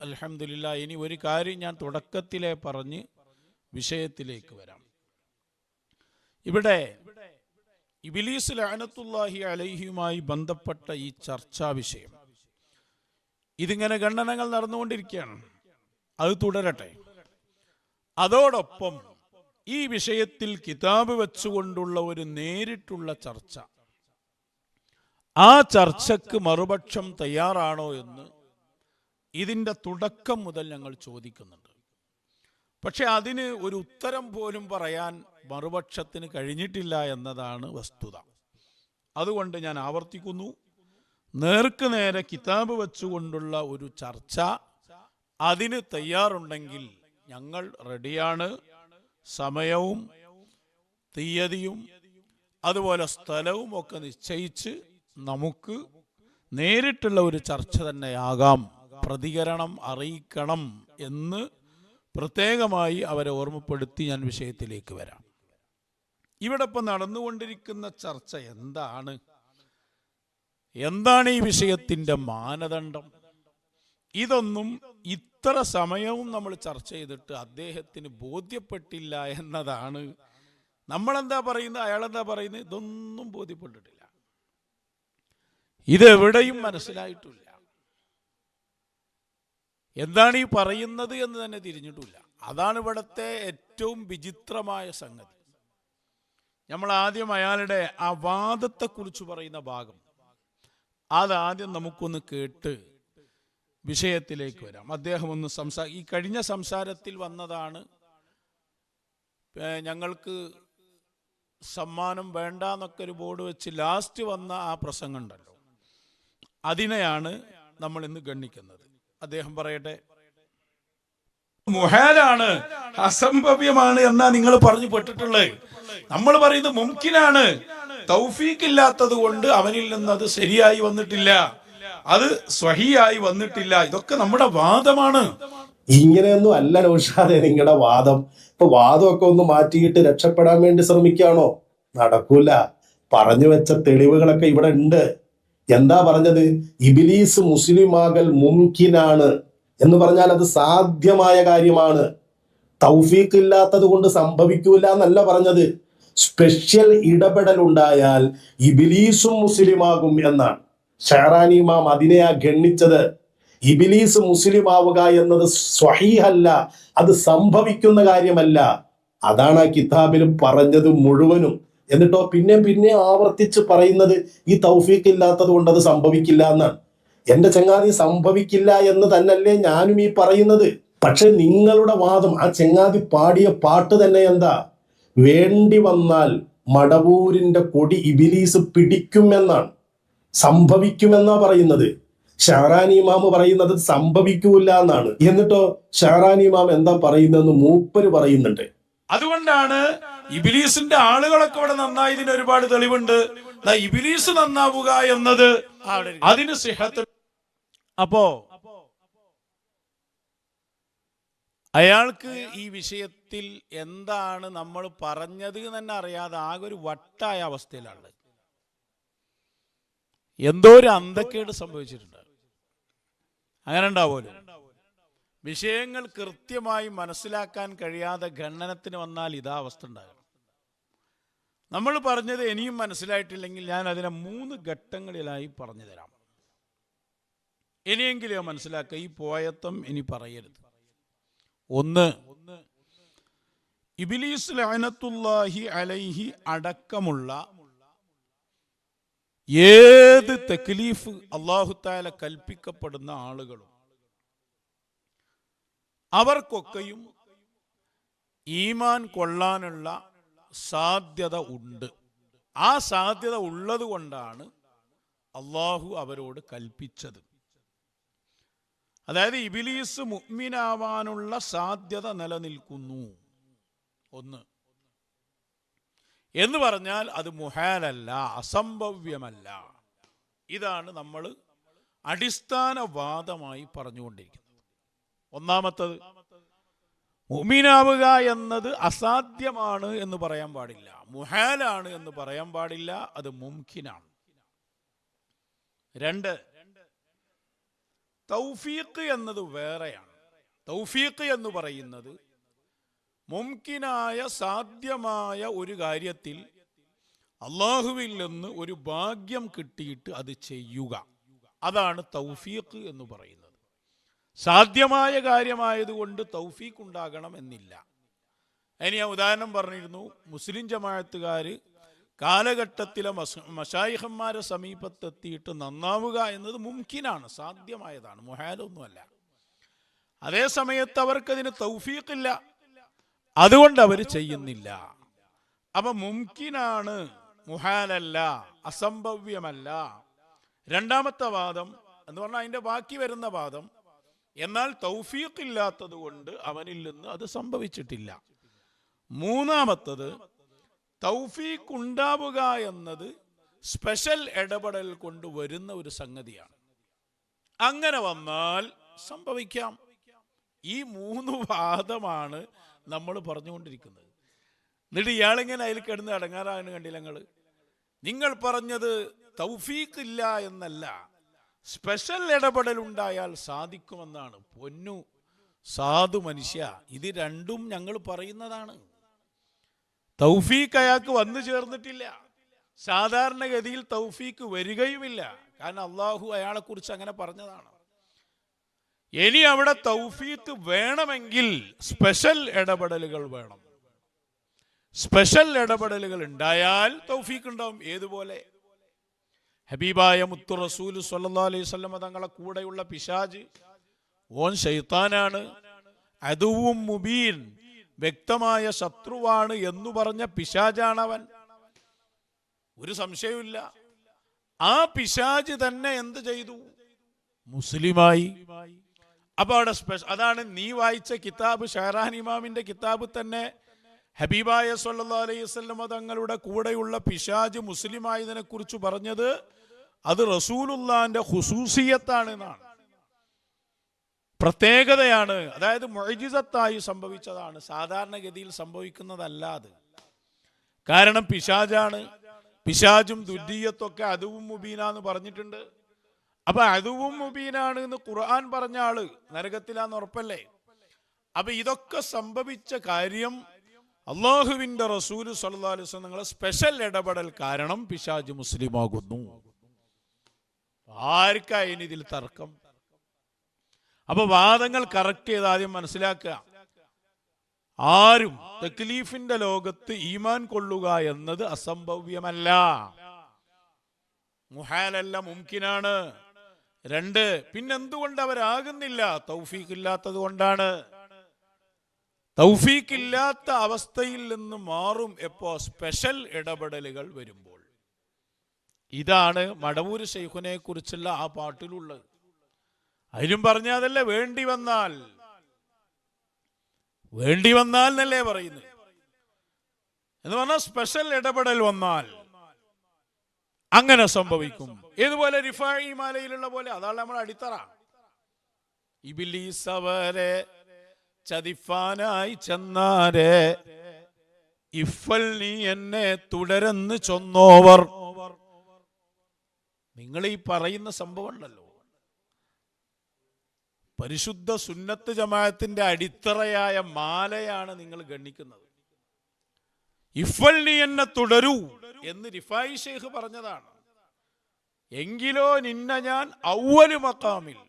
അൽഹംദുലില്ലാ. ഇനി ഒരു കാര്യം ഞാൻ തുടക്കത്തിലെ പറഞ്ഞ് വിഷയത്തിലേക്ക് വരാം. ഇവിടെ ഇബ്ലീസ് ലഅനത്തുല്ലാഹി അലൈഹിയുമായി ബന്ധപ്പെട്ട ഈ ചർച്ചാ വിഷയം ഇതിങ്ങനെ ഖണ്ഡനങ്ങൾ നടന്നുകൊണ്ടിരിക്കുകയാണ്. അത് തുടരട്ടെ. അതോടൊപ്പം ഈ വിഷയത്തിൽ കിതാബ് വെച്ചുകൊണ്ടുള്ള ഒരു നേരിട്ടുള്ള ചർച്ച, ആ ചർച്ചക്ക് മറുപക്ഷം തയ്യാറാണോ എന്ന് ഇതിൻ്റെ തുടക്കം മുതൽ ഞങ്ങൾ ചോദിക്കുന്നുണ്ട്. പക്ഷെ അതിന് ഒരു ഉത്തരം പോലും പറയാൻ മറുപക്ഷത്തിന് കഴിഞ്ഞിട്ടില്ല എന്നതാണ് വസ്തുത. അതുകൊണ്ട് ഞാൻ ആവർത്തിക്കുന്നു, നേർക്ക് നേരെ കിതാബ് വെച്ചുകൊണ്ടുള്ള ഒരു ചർച്ച അതിന് തയ്യാറുണ്ടെങ്കിൽ ഞങ്ങൾ റെഡിയാണ്. സമയവും തീയതിയും അതുപോലെ സ്ഥലവും ഒക്കെ നിശ്ചയിച്ച് നമുക്ക് നേരിട്ടുള്ള ഒരു ചർച്ച തന്നെയാകാം, പ്രതികരണം അറിയിക്കണം എന്ന് പ്രത്യേകമായി അവരെ ഓർമ്മപ്പെടുത്തി ഞാൻ വിഷയത്തിലേക്ക് വരാം. ഇവിടെ ഇപ്പം നടന്നുകൊണ്ടിരിക്കുന്ന ചർച്ച എന്താണ് ഈ വിഷയത്തിൻ്റെ മാനദണ്ഡം? ഇതൊന്നും ഇത്ര സമയവും നമ്മൾ ചർച്ച ചെയ്തിട്ട് അദ്ദേഹത്തിന് ബോധ്യപ്പെട്ടില്ല എന്നതാണ്. നമ്മളെന്താ പറയുന്നത്, അയാളെന്താ പറയുന്നത്, ഇതൊന്നും ബോധ്യപ്പെട്ടിട്ടില്ല, ഇതെവിടെയും മനസ്സിലായിട്ടില്ല, എന്താണ് ഈ പറയുന്നത് എന്ന് തന്നെ തിരിഞ്ഞിട്ടില്ല. അതാണ് ഇവിടുത്തെ ഏറ്റവും വിചിത്രമായ സംഗതി. നമ്മൾ ആദ്യം അയാളുടെ ആ വാദത്തെക്കുറിച്ച് പറയുന്ന ഭാഗം അതാദ്യം നമുക്കൊന്ന് കേട്ട് വിഷയത്തിലേക്ക് വരാം. അദ്ദേഹം ഒന്ന് ഈ കഴിഞ്ഞ സംസാരത്തിൽ വന്നതാണ്, ഞങ്ങൾക്ക് സമ്മാനം വേണ്ട എന്നൊക്കെ ഒരു ബോർഡ് വെച്ച് ലാസ്റ്റ് വന്ന ആ പ്രസംഗം ഉണ്ടല്ലോ, അതിനെയാണ് നമ്മൾ ഇന്ന് ഗണ്ണിക്കുന്നത്. അദ്ദേഹം പറയട്ടെ. മുഹാലാണ്, അസംഭവ്യമാണ് എന്നാ നിങ്ങൾ പറഞ്ഞു പെട്ടിട്ടുള്ളത്. നമ്മൾ പറയുന്നത് മുംകിനാണ്, തൗഫീഖ് ഇല്ലാത്തത് കൊണ്ട് അവനിൽ നിന്ന് അത് ശരിയായി വന്നിട്ടില്ല, അത് സ്വഹിയായി വന്നിട്ടില്ല. ഇതൊക്കെ നമ്മുടെ വാദമാണ്. ഇങ്ങനെയൊന്നും അല്ല നൗഷാദെ നിങ്ങളുടെ വാദം. ഇപ്പൊ വാദമൊക്കെ ഒന്ന് മാറ്റിയിട്ട് രക്ഷപ്പെടാൻ വേണ്ടി ശ്രമിക്കുകയാണോ? നടക്കൂല. പറഞ്ഞു വെച്ച തെളിവുകളൊക്കെ ഇവിടെ ഉണ്ട്. എന്താ പറഞ്ഞത്? ഇബ്ലീസ് മുസ്ലിമാകൽ മുംകിനാണ് എന്ന് പറഞ്ഞാൽ അത് സാധ്യമായ കാര്യമാണ്. തൗഫീഖ് ഇല്ലാത്തത് കൊണ്ട് സംഭവിക്കൂല എന്നല്ല പറഞ്ഞത്. സ്പെഷ്യൽ ഇടപെടൽ ഉണ്ടായാൽ ഇബ്ലീസും മുസ്ലിമാകും എന്നാണ്. ഷഹറാനി ഇമാം അതിനെയാ ഗണ്ണിച്ചത്. ഇബ്ലീസ് മുസ്ലിം ആവുക എന്നത് സ്വഹീഹല്ല, അത് സംഭവിക്കുന്ന കാര്യമല്ല. അതാണ് ആ കിതാബിൽ പറഞ്ഞത് മുഴുവനും. എന്നിട്ടോ പിന്നെ ആവർത്തിച്ച് പറയുന്നത് ഈ തൗഫീഖ് ഇല്ലാത്തത് കൊണ്ട് അത് സംഭവിക്കില്ല എന്നാണ്. എന്റെ ചങ്ങാതി, സംഭവിക്കില്ല എന്ന് തന്നെയല്ലേ ഞാനും ഈ പറയുന്നത്. പക്ഷെ നിങ്ങളുടെ വാദം, ആ ചങ്ങാതി പാടിയ പാട്ട് തന്നെ എന്താ? വേണ്ടി വന്നാൽ മടവൂരിന്റെ കൊടി ഇബ്ലീസ് പിടിക്കുമെന്നാണ്, സംഭവിക്കുമെന്നാ പറയുന്നത്. ഷഹറാനി ഇമാം പറയുന്നത് സംഭവിക്കൂല എന്നാണ്. എന്നിട്ടോ ഷഹറാനി ഇമാം എന്താ പറയുന്നതെന്ന് മൂപ്പര് പറയുന്നുണ്ട്. അതുകൊണ്ടാണ് ഇബ്ലീസിന്റെ ആളുകളൊക്കെ ഇവിടെ നന്നായതിന് ഒരുപാട് തെളിവുണ്ട്. ഇബ്ലീസ് നന്നാവുക എന്നത് അതിന് സിഹത്ത്. അപ്പോ അയാൾക്ക് ഈ വിഷയത്തിൽ എന്താണ് നമ്മൾ പറഞ്ഞത് തന്നെ അറിയാതെ ആകെ ഒരു വട്ടായ അവസ്ഥയിലാണ്. എന്തോ ഒരു അന്തക്കേട് സംഭവിച്ചിട്ടുണ്ട്. അങ്ങനെ ഉണ്ടാവുമല്ലോ. വിഷയങ്ങൾ കൃത്യമായി മനസ്സിലാക്കാൻ കഴിയാതെ ഖണ്ഡനത്തിന് വന്നാൽ ഇതാ അവസ്ഥ ഉണ്ടാകും. നമ്മൾ പറഞ്ഞത് ഇനിയും മനസ്സിലായിട്ടില്ലെങ്കിൽ ഞാൻ അതിനെ 3 ഘട്ടങ്ങളിലായി പറഞ്ഞു തരാം. ഇനിയെങ്കിലും മനസ്സിലാക്കുക, ഈ പോയത്തം ഇനി പറയരുത്. 1, ഇബ്ലീസ് ലഅനത്തുല്ലാഹി അലൈഹി അടക്കമുള്ള ഏത് തക്ലീഫ് അല്ലാഹു തആല കൽപ്പിക്കപ്പെടുന്ന ആളുകളും അവർക്കൊക്കെയും ഈമാൻ കൊള്ളാനുള്ള സാധ്യത ഉണ്ട്. ആ സാധ്യത ഉള്ളത് കൊണ്ടാണ് അള്ളാഹു അവരോട് കൽപ്പിച്ചത്. അതായത് ഇബ്ലീസ് മുഅ്മിനാവാനുള്ള സാധ്യത നിലനിൽക്കുന്നു. 1 എന്ന് പറഞ്ഞാൽ അത് മുഹാലല്ല, അസംഭവ്യമല്ല. ഇതാണ് നമ്മൾ അടിസ്ഥാനവാദമായി പറഞ്ഞുകൊണ്ടിരിക്കുന്നത്. ഒന്നാമത്തത്, മുഅ്മിനാവുക എന്നത് അസാധ്യമാണ് എന്ന് പറയാൻ പാടില്ല, മുഹാലാണ് എന്ന് പറയാൻ പാടില്ല, അത് മുംകിനാണ്. 2, തൗഫീഖ് എന്നത് വേറെയാണ്. തൗഫീഖ് എന്ന് പറയുന്നത് മുംകിനായ സാധ്യമായ ഒരു കാര്യത്തിൽ അള്ളാഹുവിൽ നിന്ന് ഒരു ഭാഗ്യം കിട്ടിയിട്ട് അത് ചെയ്യുക, അതാണ് തൗഫീഖ് എന്ന് പറയുന്നത്. സാധ്യമായ കാര്യമായതുകൊണ്ട് തൗഫീഖ് ഉണ്ടാകണം എന്നില്ല. അതിന് ഞാൻ ഉദാഹരണം പറഞ്ഞിരുന്നു. മുസ്ലിം ജമാഅത്തുകാർ കാലഘട്ടത്തിലെ മശായിഖന്മാരെ സമീപത്തെത്തിയിട്ട് നന്നാവുക എന്നത് മുംകിനാണ്, സാധ്യമായതാണ്, മുഹാലൊന്നുമല്ല. അതേ സമയത്ത് അവർക്കതിന് തൗഫീഖില്ല, അതുകൊണ്ട് അവർ ചെയ്യുന്നില്ല. അപ്പൊ മുംകിനാണ്, മുഹാലല്ല, അസംഭവ്യമല്ല. രണ്ടാമത്തെ വാദം എന്ന് പറഞ്ഞാൽ അതിന്റെ ബാക്കി വരുന്ന വാദം, എന്നാൽ തൗഫീഖ് ഇല്ലാത്തത് കൊണ്ട് അവനിൽ നിന്ന് അത് സംഭവിച്ചിട്ടില്ല. മൂന്നാമത്തത്, തൗഫീഖ് ഉണ്ടാവുക എന്നത് സ്പെഷ്യൽ ഇടപെടൽ കൊണ്ട് വരുന്ന ഒരു സംഗതിയാണ്. അങ്ങനെ വന്നാൽ സംഭവിക്കാം. ഈ മൂന്ന് വാദമാണ് നമ്മൾ പറഞ്ഞുകൊണ്ടിരിക്കുന്നത്. എന്നിട്ട് ഇയാളിങ്ങനെ അതിൽ കിടന്ന് അടങ്ങാറാണ്. കണ്ടില്ല നിങ്ങൾ പറഞ്ഞത് തൗഫീഖ് ഇല്ല എന്നല്ല, സ്പെഷ്യൽ ഇടപെടൽ ഉണ്ടായാൽ സാധിക്കുമെന്നാണ്. പൊന്നു സാധു മനുഷ്യ, ഇത് രണ്ടും ഞങ്ങൾ പറയുന്നതാണ്. തൗഫീഖ് അയാൾക്ക് വന്നു ചേർന്നിട്ടില്ല. സാധാരണഗതിയിൽ തൗഫീഖ് വരികയുമില്ല. കാരണം അള്ളാഹു അയാളെ കുറിച്ച് അങ്ങനെ പറഞ്ഞതാണ്. ഇനി അവിടെ തൗഫീഖ് വേണമെങ്കിൽ സ്പെഷ്യൽ ഇടപെടലുകൾ വേണം. സ്പെഷ്യൽ ഇടപെടലുകൾ ഉണ്ടായാൽ തൗഫീഖ് ഉണ്ടാവും. ഏതുപോലെ? ഹബീബായ മുത്തു റസൂൽ സ്വല്ലല്ലാഹു അലൈഹി വസല്ലം തങ്ങളെ കൂടെയുള്ള പിശാച്, ഓൻ ശൈത്താനാണ്, അദുവും മുബീൻ, വ്യക്തമായ ശത്രുവാണ് എന്ന് പറഞ്ഞ പിശാചാണവൻ, ഒരു സംശയമില്ല. ആ പിശാച് തന്നെ എന്ത് ചെയ്തു? മുസ്ലിമായി. അപ്പൊ അവിടെ അതാണ് നീ വായിച്ച കിതാബ്, ഷഹറാൻ ഇമാമിന്റെ കിതാബ് തന്നെ ഹബീബായ സ്വല്ലല്ലാഹു അലൈഹി വസല്ലം തങ്ങളുടെ കൂടെയുള്ള പിശാച് മുസ്ലിമായതിനെ കുറിച്ച് പറഞ്ഞത് അത് റസൂലുള്ളാന്റെ ഖുസൂസിയത്താണ് എന്നാണ്, പ്രത്യേകതയാണ്. അതായത് മുഅ്ജിസത്തായി സംഭവിച്ചതാണ്, സാധാരണഗതിയിൽ സംഭവിക്കുന്നതല്ലാതെ. കാരണം പിശാചാണ്. പിശാചും ദുര്രിയത്തൊക്കെ അദുവും മുബീന എന്ന് പറഞ്ഞിട്ടുണ്ട്. അപ്പൊ അദുവും മുബീനാണ് എന്ന് ഖുർആൻ പറഞ്ഞ ആള് നരകത്തിലാന്ന് ഉറപ്പല്ലേ? അപ്പൊ ഇതൊക്കെ സംഭവിച്ച കാര്യം അള്ളാഹുവിന്റെ റസൂൽ സ്വല്ലല്ലാഹു അലൈഹി വസല്ലം നിങ്ങളെ സ്പെഷ്യൽ ഇടപെടൽ കാരണം പിശാച് മുസ്ലിമാകുന്നു. ആർക്കായിന് ഇതിൽ തർക്കം? അപ്പൊ വാദങ്ങൾ കറക്റ്റ് ചെയ്ത് ആദ്യം മനസ്സിലാക്കുക. ആരും തക്ലീഫിന്റെ ലോകത്ത് ഈമാൻ കൊള്ളുക എന്നത് അസംഭവ്യമല്ല, മുഹാലല്ല, മുംകിനാണ്. രണ്ട്, പിന്നെന്തുകൊണ്ട് അവരാകുന്നില്ല? തൗഫീഖ് ഇല്ലാത്തത് കൊണ്ടാണ്. തൗഫീഖ് ഇല്ലാത്ത അവസ്ഥയിൽ നിന്ന് മാറും എപ്പോ? സ്പെഷ്യൽ ഇടപെടലുകൾ വരുമ്പോൾ. ഇതാണ് മടവൂർ ശൈഖുനെ കുറിച്ചുള്ള ആ പാട്ടിലുള്ളത്. അതിലും പറഞ്ഞതല്ലേ വേണ്ടി വന്നാൽ എന്നല്ലേ പറയുന്നത്. എന്ന് പറഞ്ഞാൽ സ്പെഷ്യൽ ഇടപെടൽ വന്നാൽ അങ്ങനെ സംഭവിക്കും. ഏതുപോലെ റിഫായി മാലയിലുള്ള പോലെ, അതാണ് നമ്മുടെ അടിത്തറ. ഇബ്ലീസ് അവരെ ചതിഫാനായി ചെന്നാരെ, ഇഫൽ നീ എന്നെ തുടരെന്ന് ചൊന്നോവർ. നിങ്ങൾ ഈ പറയുന്ന സംഭവം ഉണ്ടല്ലോ, പരിശുദ്ധ സുന്നത്ത് ജമാഅത്തിന്റെ അടിത്തറയായ മാലയാണ് നിങ്ങൾ ഗണ്ണിക്കുന്നത്. ഇഫൽ നീ എന്നെ തുടരൂ എന്ന് റിഫായി ഷെയ്ഖ് പറഞ്ഞതാണ്. എങ്കിലോ നിന്നെ ഞാൻ അവ്വലു മഖാമിൽ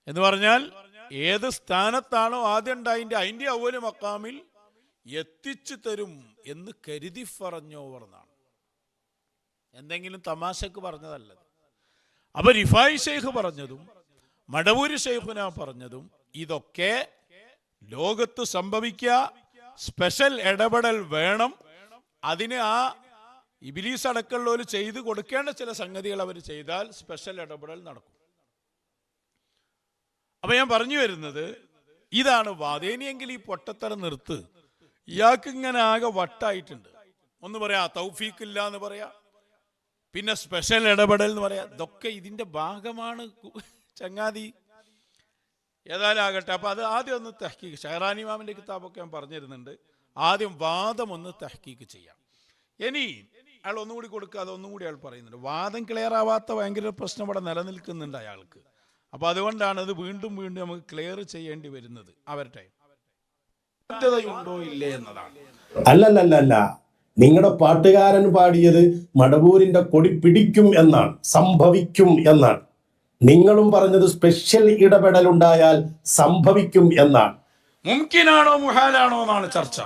എന്ന് പറഞ്ഞാൽ ഏത് സ്ഥാനത്താണോ ആദ്യം ഉണ്ടായിന്റെ അതിന്റെ അവ്വലു മഖാമിൽ എത്തിച്ചു തരും എന്ന് കരുതി പറഞ്ഞോവർന്നാണ്. എന്തെങ്കിലും തമാശക്ക് പറഞ്ഞതല്ലത്. അപ്പൊ റിഫായി ഷെയ്ഖ് പറഞ്ഞതും മടവൂര് ഷെയ്ഖുന പറഞ്ഞതും ഇതൊക്കെ ലോകത്ത് സംഭവിക്കുക, സ്പെഷ്യൽ ഇടപെടൽ വേണം. അതിന് ആ ഇബ്ലീസ് അടക്കമുള്ളവർ ചെയ്ത് കൊടുക്കേണ്ട ചില സംഗതികൾ അവർ ചെയ്താൽ സ്പെഷ്യൽ ഇടപെടൽ നടക്കും. അപ്പൊ ഞാൻ പറഞ്ഞു വരുന്നത് ഇതാണ് വാദേനിയെങ്കിൽ ഈ പൊട്ടത്തരം നിർത്ത്. ഇയാൾക്ക് ഇങ്ങനെ ആകെ വട്ടായിട്ടുണ്ട്. ഒന്ന് പറയാ തൗഫീഖ് ഇല്ല എന്ന് പറയാ, പിന്നെ സ്പെഷ്യൽ ഇടപെടൽ എന്ന് പറയാ. ഇതൊക്കെ ഇതിന്റെ ഭാഗമാണ് ചങ്ങാതി. ഏതായാലും ആകട്ടെ. അപ്പൊ അത് ആദ്യം ഒന്ന് തഹ്കീഖ്, ഷഹറാൻ ഇമാമിന്റെ കിതാബൊക്കെ ഞാൻ പറഞ്ഞിരുന്നുണ്ട്. ആദ്യം വാദം ഒന്ന് തഹ്കീഖ് ചെയ്യാം. ഇനി അയാൾ ഒന്നുകൂടി കൊടുക്കുക, അതൊന്നുകൂടി അയാൾ പറയുന്നുണ്ട്. വാദം ക്ലിയർ ആവാത്ത ഭയങ്കര പ്രശ്നം ഇവിടെ നിലനിൽക്കുന്നുണ്ട് അയാൾക്ക്. അപ്പോൾ അതുകൊണ്ടാണ് അത് വീണ്ടും വീണ്ടും നമുക്ക് ക്ലിയർ ചെയ്യേണ്ടി വരുന്നത്. അവരുടെ സാധ്യതയുണ്ടോ ഇല്ലേ എന്നതാണ്. അല്ലല്ലല്ല, നിങ്ങളുടെ പാട്ടുകാരൻ പാടിയത് മടവൂരിന്റെ കൊടി പിടിക്കും എന്നാണ്, സംഭവിക്കും എന്നാണ്. നിങ്ങളും പറഞ്ഞത് സ്പെഷ്യൽ ഇടപെടൽ ഉണ്ടായാൽ സംഭവിക്കും എന്നാണ്. മുംകിനാണോ മുഹാലാണോ എന്നാണ് ചർച്ച.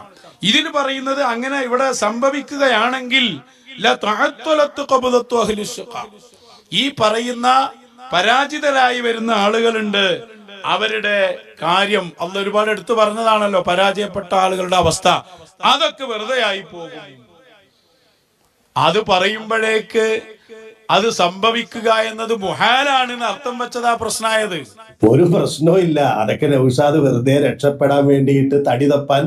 ഇതിന് പറയുന്നത് അങ്ങനെ ഇവിടെ സംഭവിക്കുകയാണെങ്കിൽ ഈ പറയുന്ന പരാജിതരായി വരുന്ന ആളുകളുണ്ട്, അവരുടെ കാര്യം അള്ളാഹ് ഒരുപാട് എടുത്തു പറഞ്ഞതാണല്ലോ. പരാജയപ്പെട്ട ആളുകളുടെ അവസ്ഥ അതൊക്കെ വെറുതെ ആയി പോകും. അത് പറയുമ്പോഴേക്ക് അത് സംഭവിക്കുക എന്നത് മുഹാലാണെന്ന് അർത്ഥം വെച്ചതാ പ്രശ്നമായത്. ഒരു പ്രശ്നവും ഇല്ല. അതൊക്കെ നൗഷാദ് വെറുതെ രക്ഷപ്പെടാൻ വേണ്ടിയിട്ട് തടി തപ്പാൻ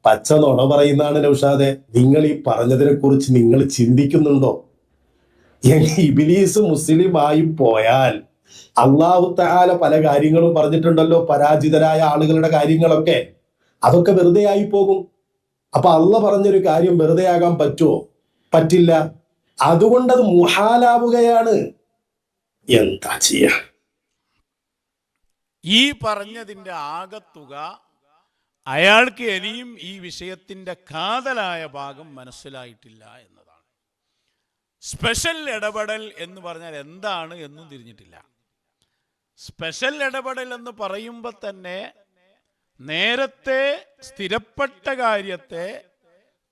പച്ച നുണ പറയുന്നതാണ്. നൗഷാദെ, നിങ്ങൾ ഈ പറഞ്ഞതിനെ കുറിച്ച് നിങ്ങൾ ചിന്തിക്കുന്നുണ്ടോ? ഇബ്ലീസ് മുസ്ലിം ആയി പോയാൽ അല്ലാഹു തആല പല കാര്യങ്ങളും പറഞ്ഞിട്ടുണ്ടല്ലോ, പരാജിതരായ ആളുകളുടെ കാര്യങ്ങളൊക്കെ, അതൊക്കെ വെറുതെ ആയി പോകും. അപ്പൊ അള്ളാഹ് പറഞ്ഞൊരു കാര്യം വെറുതെ ആകാൻ പറ്റുമോ? പറ്റില്ല. അതുകൊണ്ടത് മുഹാലാവുകയാണ്. എന്താ ചെയ്യാ? ഈ പറഞ്ഞതിന്റെ ആകത്തുക അയാൾക്ക് ഇനിയും ഈ വിഷയത്തിന്റെ കാതലായ ഭാഗം മനസ്സിലായിട്ടില്ല എന്നതാണ്. സ്പെഷ്യൽ ഇടപെടൽ എന്ന് പറഞ്ഞാൽ എന്താണ് എന്നും തിരിഞ്ഞിട്ടില്ല. സ്പെഷ്യൽ ഇടപെടൽ എന്ന് പറയുമ്പോൾ തന്നെ നേരത്തെ സ്ഥിരപ്പെട്ട കാര്യത്തെ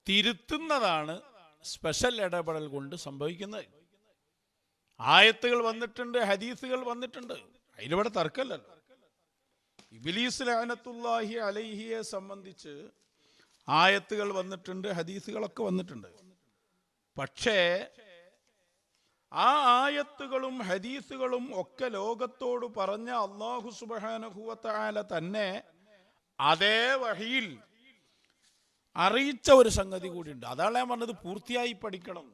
തിരുത്തുന്നതാണ് സ്പെഷ്യൽ ഇടപെടൽ കൊണ്ട് സംഭവിക്കുന്നത്. ആയത്തുകൾ വന്നിട്ടുണ്ട്, ഹദീസുകൾ വന്നിട്ടുണ്ട്, അതിലിവിടെ തർക്കമല്ലല്ലോ. ഇബ്ലീസ് ലഅനത്തുല്ലാഹി അലൈഹിയെ സംബന്ധിച്ച് ആയത്തുകൾ വന്നിട്ടുണ്ട്, ഹദീസുകളൊക്കെ വന്നിട്ടുണ്ട്. പക്ഷേ ആ ആയത്തുകളും ഹദീസുകളും ഒക്കെ ലോകത്തോട് പറഞ്ഞ അല്ലാഹു സുബ്ഹാനഹു വ തആല തന്നെ അതേ വഹിയിൽ അറിയിച്ച ഒരു സംഗതി കൂടിയുണ്ട്. അതാണ് ഞാൻ പറഞ്ഞത്, പൂർത്തിയായി പഠിക്കണം.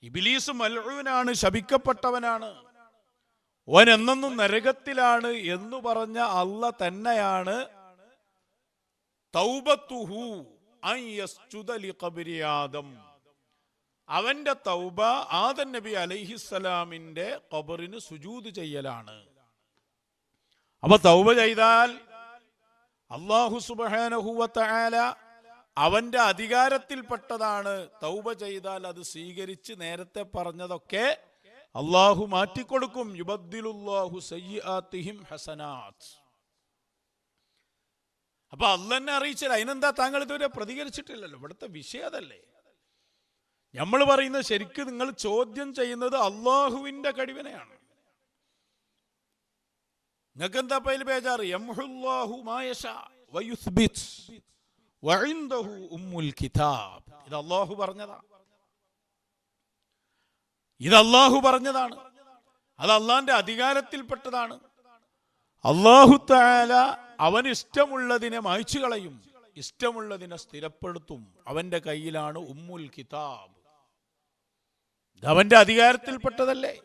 ഇബ്ലീസ് മൽഊനാണ്, ശപിക്കപ്പെട്ടവനാണ്, ഓൻ എന്നെന്നും നരകത്തിലാണ് എന്ന് പറഞ്ഞ അല്ലാഹ് തന്നെയാണ് തൗബത്തുഹു അൻ യസ്ജുദ ലിഖബ്രി ആദം, അവന്റെ തൗബ ആദം നബി അലൈഹിസ്സലാമിന്റെ ഖബറിന് സുജൂദ് ചെയ്യലാണ്. അപ്പൊ തൗബ ചെയ്താൽ അല്ലാഹു സുബ്ഹാനഹു വ തആല അവന്റെ അധികാരത്തിൽപ്പെട്ടതാണ്. തൗബ ചെയ്താൽ അത് സ്വീകരിച്ച് നേരത്തെ പറഞ്ഞതൊക്കെ അല്ലാഹു മാറ്റിക്കൊടുക്കും. യുബദ്ദിലുല്ലാഹു സയ്യിആതിഹിം ഹസനാത്ത്. അപ്പൊ അല്ലാഹ് എന്നെ അറിയിച്ചാൽ അതിനെന്താ താങ്കൾ ഇതുവരെ പ്രതികരിച്ചിട്ടില്ലല്ലോ? ഇവിടുത്തെ വിഷയം അതല്ലേ. നമ്മൾ പറയുന്നത് ശരിക്കും നിങ്ങൾ ചോദ്യം ചെയ്യുന്നത് അള്ളാഹുവിന്റെ കഴിവിനെയാണ്. നിങ്ങൾക്ക് എന്താ പൈൽ ബേജാറ്? യംഹുല്ലാഹു മാ യശാ വയുസ്ബിത് വഇൻദഹു ഉമ്മുൽ കിതാബ്. ഇത് അല്ലാഹു പറഞ്ഞതാണ്. അത് അള്ളാന്റെ അധികാരത്തിൽപ്പെട്ടതാണ്. അല്ലാഹു തആല അവന് ഇഷ്ടമുള്ളതിനെ മായ്ച്ചു കളയും, ഇഷ്ടമുള്ളതിനെ സ്ഥിരപ്പെടുത്തും. അവന്റെ കയ്യിലാണ് ഉമ്മുൽ കിതാബ്. ഇത് അവന്റെ അധികാരത്തിൽപ്പെട്ടതല്ലേ.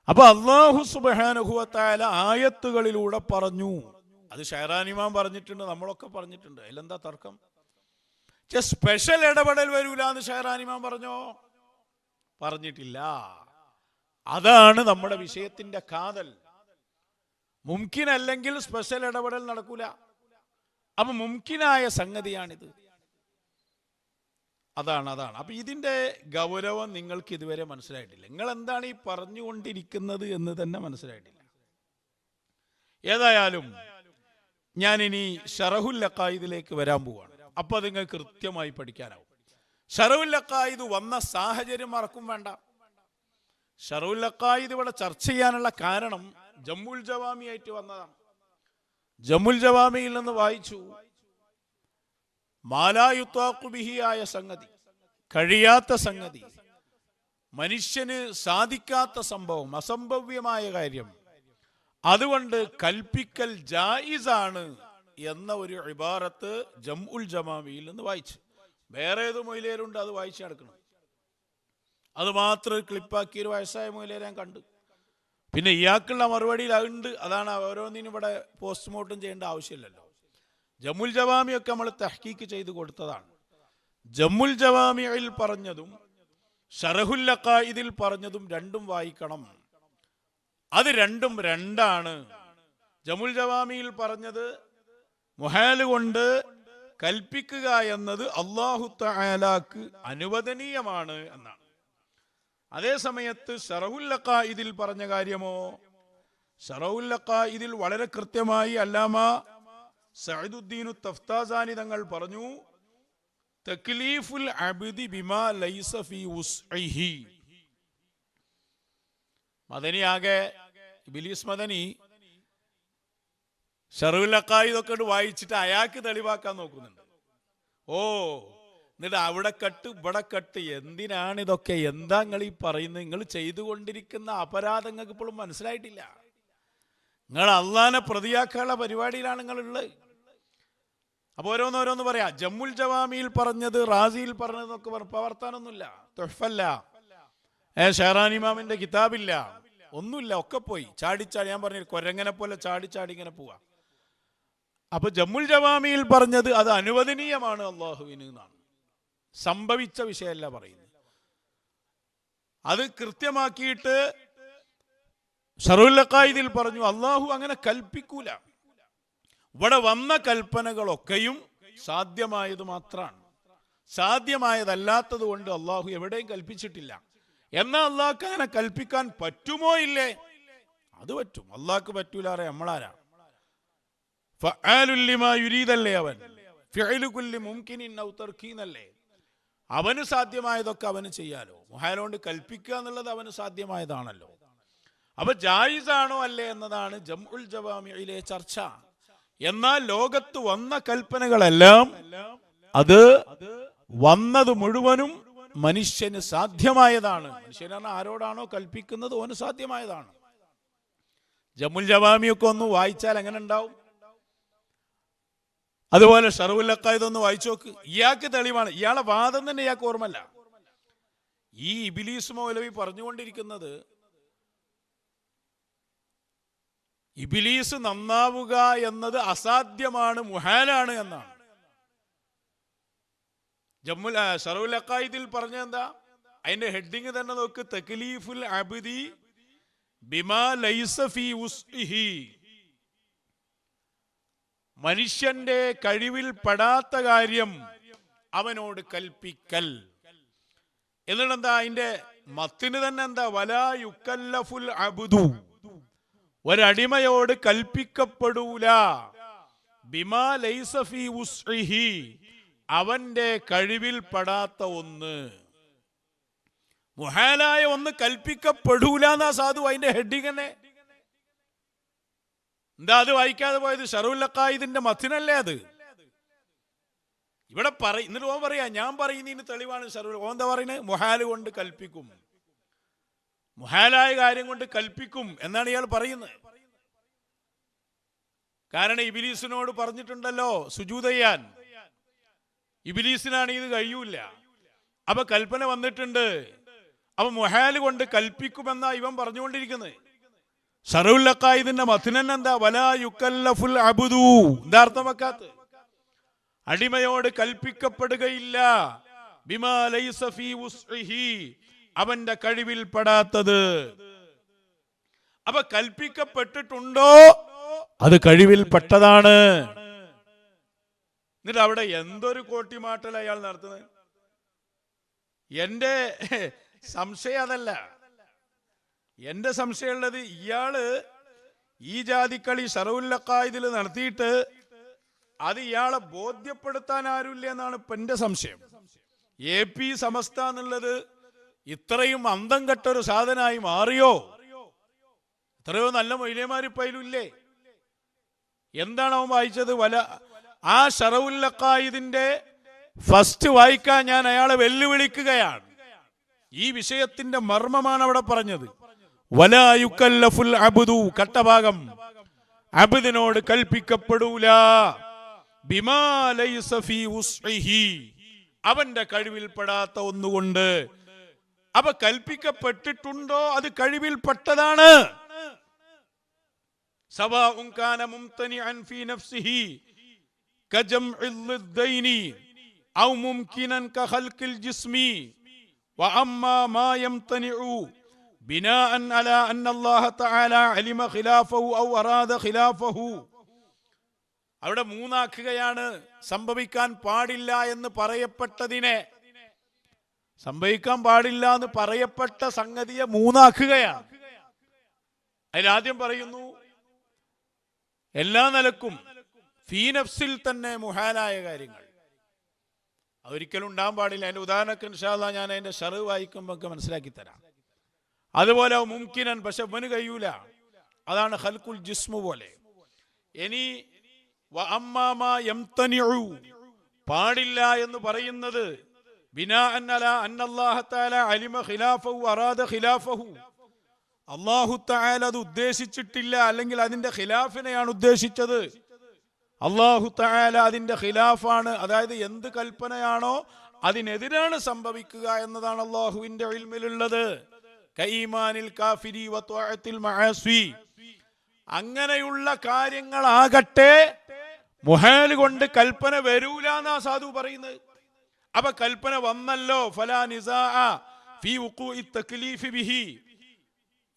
അപ്പൊ അല്ലാഹു സുബ്ഹാനഹു വ തആല ആയത്തുകളിലൂടെ പറഞ്ഞു. അത് ഷഹറാൻ ഇമാം പറഞ്ഞിട്ടുണ്ട്, നമ്മളൊക്കെ പറഞ്ഞിട്ടുണ്ട്. അതിലെന്താ തർക്കം? സ്പെഷ്യൽ ഇടപെടൽ വരൂല എന്ന് ഷഹറാൻ ഇമാം പറഞ്ഞോ? പറഞ്ഞിട്ടില്ല. അതാണ് നമ്മുടെ വിഷയത്തിന്റെ കാതൽ. മുംകിൻ അല്ലെങ്കിൽ സ്പെഷ്യൽ ഇടപെടൽ നടക്കൂല. അപ്പൊ മുംകിനായ സംഗതിയാണിത്. അതാണ്. അപ്പൊ ഇതിന്റെ ഗൗരവം നിങ്ങൾക്ക് ഇതുവരെ മനസ്സിലായിട്ടില്ല. നിങ്ങൾ എന്താണ് ഈ പറഞ്ഞുകൊണ്ടിരിക്കുന്നത് എന്ന് തന്നെ മനസ്സിലായിട്ടില്ല. ഏതായാലും ഞാനിനി ശറഹുൽ അഖായിദിലേക്ക് വരാൻ പോവാണ്. അപ്പൊ അത് നിങ്ങൾക്ക് കൃത്യമായി പഠിക്കാനാവും. ശറഹുൽ അഖായിദ് വന്ന സാഹചര്യം മറക്കും വേണ്ട. ശറഹുൽ അഖായിദ് ഇവിടെ ചർച്ച ചെയ്യാനുള്ള കാരണം ജമ്മുൽ ജവാമി ആയിട്ട് വന്നതാണ്. ജമ്മുൽ ജവാമിയിൽ നിന്ന് വായിച്ചു, മാലാ യുത്താഖു ബിഹി ആയ സംഗതി, കഴിയാത്ത സംഗതി, മനുഷ്യന് സാധിക്കാത്ത സംഭവം, അസംഭവ്യമായ കാര്യം, അതുകൊണ്ട് കൽപ്പിക്കൽ ജായിസാണ് എന്ന ഒരു ഇബാറത്ത് ജംഉൽ ജവാമിയിൽ നിന്ന് വായിച്ചു. വേറെ ഏത് മൊയിലേരുണ്ട് അത് വായിച്ചു നടക്കണം. അത് മാത്രം ക്ലിപ്പാക്കിയ ഒരു വയസ്സായ മൊയിലേരെ ഞാൻ കണ്ടു. പിന്നെ ഇയാൾക്കുള്ള മറുപടിയിൽ അതുണ്ട്. അതാണ് ഓരോന്നിനും ഇവിടെ പോസ്റ്റ്മോർട്ടം ചെയ്യേണ്ട ആവശ്യമില്ലല്ലോ. ജമുൽ ജവാമിയൊക്കെ നമ്മൾ തഹ്കീക്ക് ചെയ്ത് കൊടുത്തതാണ്. ജമ്മുൽ ജവാമിയിൽ പറഞ്ഞതും ശറഹുൽ അഖായിദിൽ പറഞ്ഞതും രണ്ടും വായിക്കണം. അത് രണ്ടും രണ്ടാണ്. ജമുൽ ജവാമിയിൽ പറഞ്ഞത് മുഹാല് കൊണ്ട് കൽപ്പിക്കുക എന്നത് അല്ലാഹു തആലാക്ക് അനുവദനീയമാണ് എന്നാണ്. അതേ സമയത്ത് ശറഹുൽ അഖായിദിൽ പറഞ്ഞ കാര്യമോ, ശറഹുൽ അഖായിദിൽ വളരെ കൃത്യമായി അല്ലാമ സഅദുദ്ദീനു തഫ്താസാനി തങ്ങൾ പറഞ്ഞു, തക്ലീഫുൽ അബ്ദി ബിമാ ലൈസ ഫീ ഉസ്ഇഹി. മദനി ആകെ ഇബ്ലീസ് മദനി ശറഹുൽ അഖായിദ് ഒക്കെ വായിച്ചിട്ട് അയാൾക്ക് തെളിവാക്കാൻ നോക്കുന്നുണ്ട്. എന്നിട്ട് അവിടെ കട്ട് ഇവിടെ കട്ട്, എന്തിനാണ് ഇതൊക്കെ? എന്താ നിങ്ങൾ ഈ പറയുന്നത്? നിങ്ങൾ ചെയ്തുകൊണ്ടിരിക്കുന്ന അപരാധങ്ങൾക്ക് ഇപ്പോഴും മനസ്സിലായിട്ടില്ല. നിങ്ങൾ അള്ളാനെ പ്രതിയാക്കാനുള്ള പരിപാടിയിലാണ് നിങ്ങൾ ഉള്ളത്. അപ്പൊ ഓരോന്നോരോന്ന് പറയാ. ജമ്മുൽ ജവാമിയിൽ പറഞ്ഞത് റാസിയിൽ പറഞ്ഞതെന്നൊക്കെ പകർത്താനൊന്നുമില്ല, തുഹ്ഫല്ല, ഷെഹറാൻ ഇമാമിന്റെ കിതാബില്ല, ഒന്നുമില്ല. ഒക്കെ പോയി ചാടിച്ചാടി. ഞാൻ പറഞ്ഞു കൊരങ്ങനെ പോലെ ചാടിച്ചാടി ഇങ്ങനെ പോവാ. അപ്പൊ ജമ്മുൽ ജവാമിയിൽ പറഞ്ഞത് അത് അനുവദനീയമാണ് അള്ളാഹുവിന് എന്നാണ്. സംഭവിച്ച വിഷയമല്ല പറയുന്നത്. അത് കൃത്യമാക്കിയിട്ട് ശറഹുൽ അഖായിദിൽ പറഞ്ഞു അള്ളാഹു അങ്ങനെ കൽപ്പിക്കൂല. ഇവിടെ വന്ന കൽപ്പനകളൊക്കെയും സാധ്യമായത് മാത്രമാണ്. സാധ്യമായതല്ലാത്തത് കൊണ്ട് അള്ളാഹു എവിടെയും കൽപ്പിച്ചിട്ടില്ല. എന്നാൽ അള്ളാഹ്ക്ക് അങ്ങനെ കൽപ്പിക്കാൻ പറ്റുമോ ഇല്ലേ? അത് പറ്റും. അള്ളാഹ്ക്ക് പറ്റൂലാറെ നമ്മളാരാ? ഫഅലുൽ ലിമാ യുരീദല്ലേ അവൻ. ഫിഅലു കുല്ലി മുംകിനിൻ ഔ തർക്കീനല്ലേ. അവന് സാധ്യമായതൊക്കെ അവന് ചെയ്യാലോ. മുഹാലോണ്ട് കൽപ്പിക്കുക എന്നുള്ളത് അവന് സാധ്യമായതാണല്ലോ. അപ്പൊ ജായിസാണോ അല്ലേ എന്നതാണ് ജംഉൽ ജവാമിയിലെ ചർച്ച. എന്നാൽ ലോകത്ത് വന്ന കൽപ്പനകളെല്ലാം അത് വന്നത് മുഴുവനും മനുഷ്യന് സാധ്യമായതാണ്. മനുഷ്യനാണ് ആരോടാണോ കൽപ്പിക്കുന്നത് ഓന് സാധ്യമായതാണ്. ജമ്മുൽ ജവാമിയൊക്കെ ഒന്ന് വായിച്ചാൽ എങ്ങനെ ഉണ്ടാവും? അതുപോലെ ശറഹുൽ അഖായിദ് ഒന്ന് വായിച്ചു നോക്ക്. ഇയാൾക്ക് തെളിവാണ്. ഇയാളെ വാദം തന്നെ ഇയാൾക്ക് ഓർമ്മല്ല. ഈ ഇബ്ലീസ് മൗലവി പറഞ്ഞുകൊണ്ടിരിക്കുന്നത് ഇബ്ലീസ് നന്നാവുക എന്നത് അസാധ്യമാണ്, മുഹാലാണ് എന്നാണ്. ശറഹുൽ അഖായിദിൽ പറഞ്ഞെന്താ? അതിന്റെ ഹെഡിങ് തന്നെ നോക്ക്. തക്ലീഫുൽ അബ്ദി ബിമാ ലൈസ ഫീ ഉസ്ഇഹി. മനുഷ്യന്റെ കഴിവിൽ പെടാത്ത കാര്യം അവനോട് കൽപ്പിക്കൽ. എന്നിട്ടെന്താ അതിന്റെ മത്തിന് തന്നെ എന്താ? വലാ യുക്കല്ലഫുൽ അബ്ദു. ഒരടിമയോട് കൽപ്പിക്കപ്പെടൂല ബിമാ ലൈസ ഫീ ഉസ്ഇഹി, അവന്റെ കഴിവിൽ പെടാത്ത ഒന്ന്. മുഹാലായ ഒന്ന് കൽപ്പിക്കപ്പെടൂല എന്നാ സാധു അതിന്റെ ഹെഡിങ് തന്നെ. എന്താ അത് വായിക്കാതെ പോയത്? ശറഹുൽ അഖായിദിന്റെ മത്തിനല്ലേ അത്? ഇവിടെ എന്നിട്ട് ഓൻ പറയാ ഞാൻ പറയുന്നതിന് തെളിവാണ് ശറഹുൽ. ഓൻ എന്താ പറയുന്നത്? മുഹാല് കൊണ്ട് കൽപ്പിക്കും, മുഹാലായ കാര്യം കൊണ്ട് കൽപ്പിക്കും എന്നാണ് ഇയാൾ പറയുന്നത്. കാരണം ഇബ്ലീസിനോട് പറഞ്ഞിട്ടുണ്ടല്ലോ സുജൂദ് ചെയ്യാൻ. ഇബ്ലീസിനാണ് ഇത് കഴിയൂല. അപ്പൊ കൽപ്പന വന്നിട്ടുണ്ട്. അപ്പൊ മുഹാല് കൊണ്ട് കൽപ്പിക്കുമെന്നാ ഇവൻ പറഞ്ഞുകൊണ്ടിരിക്കുന്നത്. ശറഹുൽ അഖായിദിന്റെ മത്നൻ എന്താ? വലാ യുക്കല്ലഫുൽ അബ്ദു. എന്താ അർത്ഥം വെക്കാത്ത? അടിമയോട് കൽപ്പിക്കപ്പെടുകയില്ല ബിമാ ലൈസ ഫീ ഉസ്ഇഹി, അവന്റെ കഴിവിൽ പെടാത്തത്. അപ്പൊ കൽപ്പിക്കപ്പെട്ടിട്ടുണ്ടോ അത് കഴിവിൽ പെട്ടതാണ്. എന്നിട്ട് അവിടെ എന്തൊരു കോട്ടിമാട്ടൽ അയാൾ നടത്തുന്നത്. എന്റെ സംശയം അതല്ല. എന്റെ സംശയമുള്ളത് ഇയാള് ഈ ജാതിക്കളി ശറഹുൽ അഖായിദിൽ നടത്തിയിട്ട് അത് ഇയാളെ ബോധ്യപ്പെടുത്താൻ ആരുമില്ല എന്നാണ് ഇപ്പൊ എന്റെ സംശയം. AP സമസ്ത എന്നുള്ളത് ഇത്രയും അന്തം കെട്ടൊരു സാധനമായി മാറിയോ? എത്രയോ നല്ല മൊയ്ലിയമാരിപ്പയിലില്ലേ? എന്താണ് അവൻ വായിച്ചത്? ആ ശറഹുൽ അഖായിദിന്റെ ഫസ്റ്റ് വായിക്കാൻ ഞാൻ അയാളെ വെല്ലുവിളിക്കുകയാണ്. ഈ വിഷയത്തിന്റെ മർമ്മമാണ് അവിടെ പറഞ്ഞത്. വലാ യുക്കല്ലഫുൽ അബ്ദു, കട്ടഭാഗം. അബ്ദിനോട് കൽപ്പിക്കപ്പെടൂല ബിമാ ലൈസ ഫീ ഉസ്ഇഹി, അവന്റെ കഴിവിൽപ്പെടാത്ത ഒന്നുകൊണ്ട്. അപ്പൊ കൽപ്പിക്കപ്പെട്ടിട്ടുണ്ടോ അത് കഴിവിൽപ്പെട്ടതാണ്. സവാഉൻ കാന മുംതനിഅൻ ഫീ നഫ്സിഹി കജംഇൽ ളിദ്ദൈനി ഔ മുംകിനൻ കഖൽഖിൽ ജിസ്മി വഅമ്മാ മാ യംതനിഉ ബിനാഅൻ അലാ അന്ന അല്ലാഹ തആല അലിമ ഖിലാഫഹു ഔ അറാദ ഖിലാഫഹു. അവിടെ മൂന്നാക്കുകയാണ്. സംഭവിക്കാൻ പാടില്ല എന്ന് പറയപ്പെട്ടതിനെ, സംഭവിക്കാൻ പാടില്ല എന്ന് പറയപ്പെട്ട സംഗതിയെ മൂന്നാക്കുകയാണ്. അതിലാദ്യം പറയുന്നു എല്ലാ നിലക്കും ഫീ നഫ്സിൽ തന്നെ മുഹാലായ കാര്യങ്ങൾ അതൊരിക്കലും ഉണ്ടാകാൻ പാടില്ല. അതിന്റെ ഉദാഹരണമൊക്കെ ഇൻഷാ അല്ലാഹ് ഞാൻ അതിന്റെ ഷർഹ് വായിക്കുമ്പോൾ ഒക്കെ മനസ്സിലാക്കി തരാം. അതുപോലെ മുംകിനൻ, പക്ഷെ അവന് കഴിയൂല, അതാണ് ഖൽഖുൽ ജിസ്മു പോലെ. ഇനി വഅമ്മാ മാ യംതനിഉ, പാടില്ല എന്ന് പറയുന്നത് ബിനാഅൻ അലാ അന്ന അല്ലാഹ തആല അലിമ ഖിലാഫഹു അറാദ ഖിലാഫഹു, അല്ലാഹു തആല അത് ഉദ്ദേശിച്ചിട്ടില്ല, അല്ലെങ്കിൽ അതിന്റെ ഖിലാഫിനെയാണ് ഉദ്ദേശിച്ചത്. അല്ലാഹു തആല അതിന്റെ ഖിലാഫാണ്, അതായത് എന്ത് കൽപ്പനയാണോ അതിനെതിരാണ് സംഭവിക്കുക എന്നതാണ് അല്ലാഹുവിന്റെ ഇൽമിലുള്ളത്. കഈമാനിൽ കാഫിരി വത്വഅത്തിൽ മആസി, അങ്ങനെയുള്ള കാര്യങ്ങളാകട്ടെ മുഹാൽ കൊണ്ട് കൽപ്പന വരൂല എന്നാ സാധു പറയുന്നത്. അപ്പൊ കൽപ്പന വന്നല്ലോ, ഫലാ നിസാഅ ഫീ വുഖൂഇ തക്ലീഫി ബിഹി,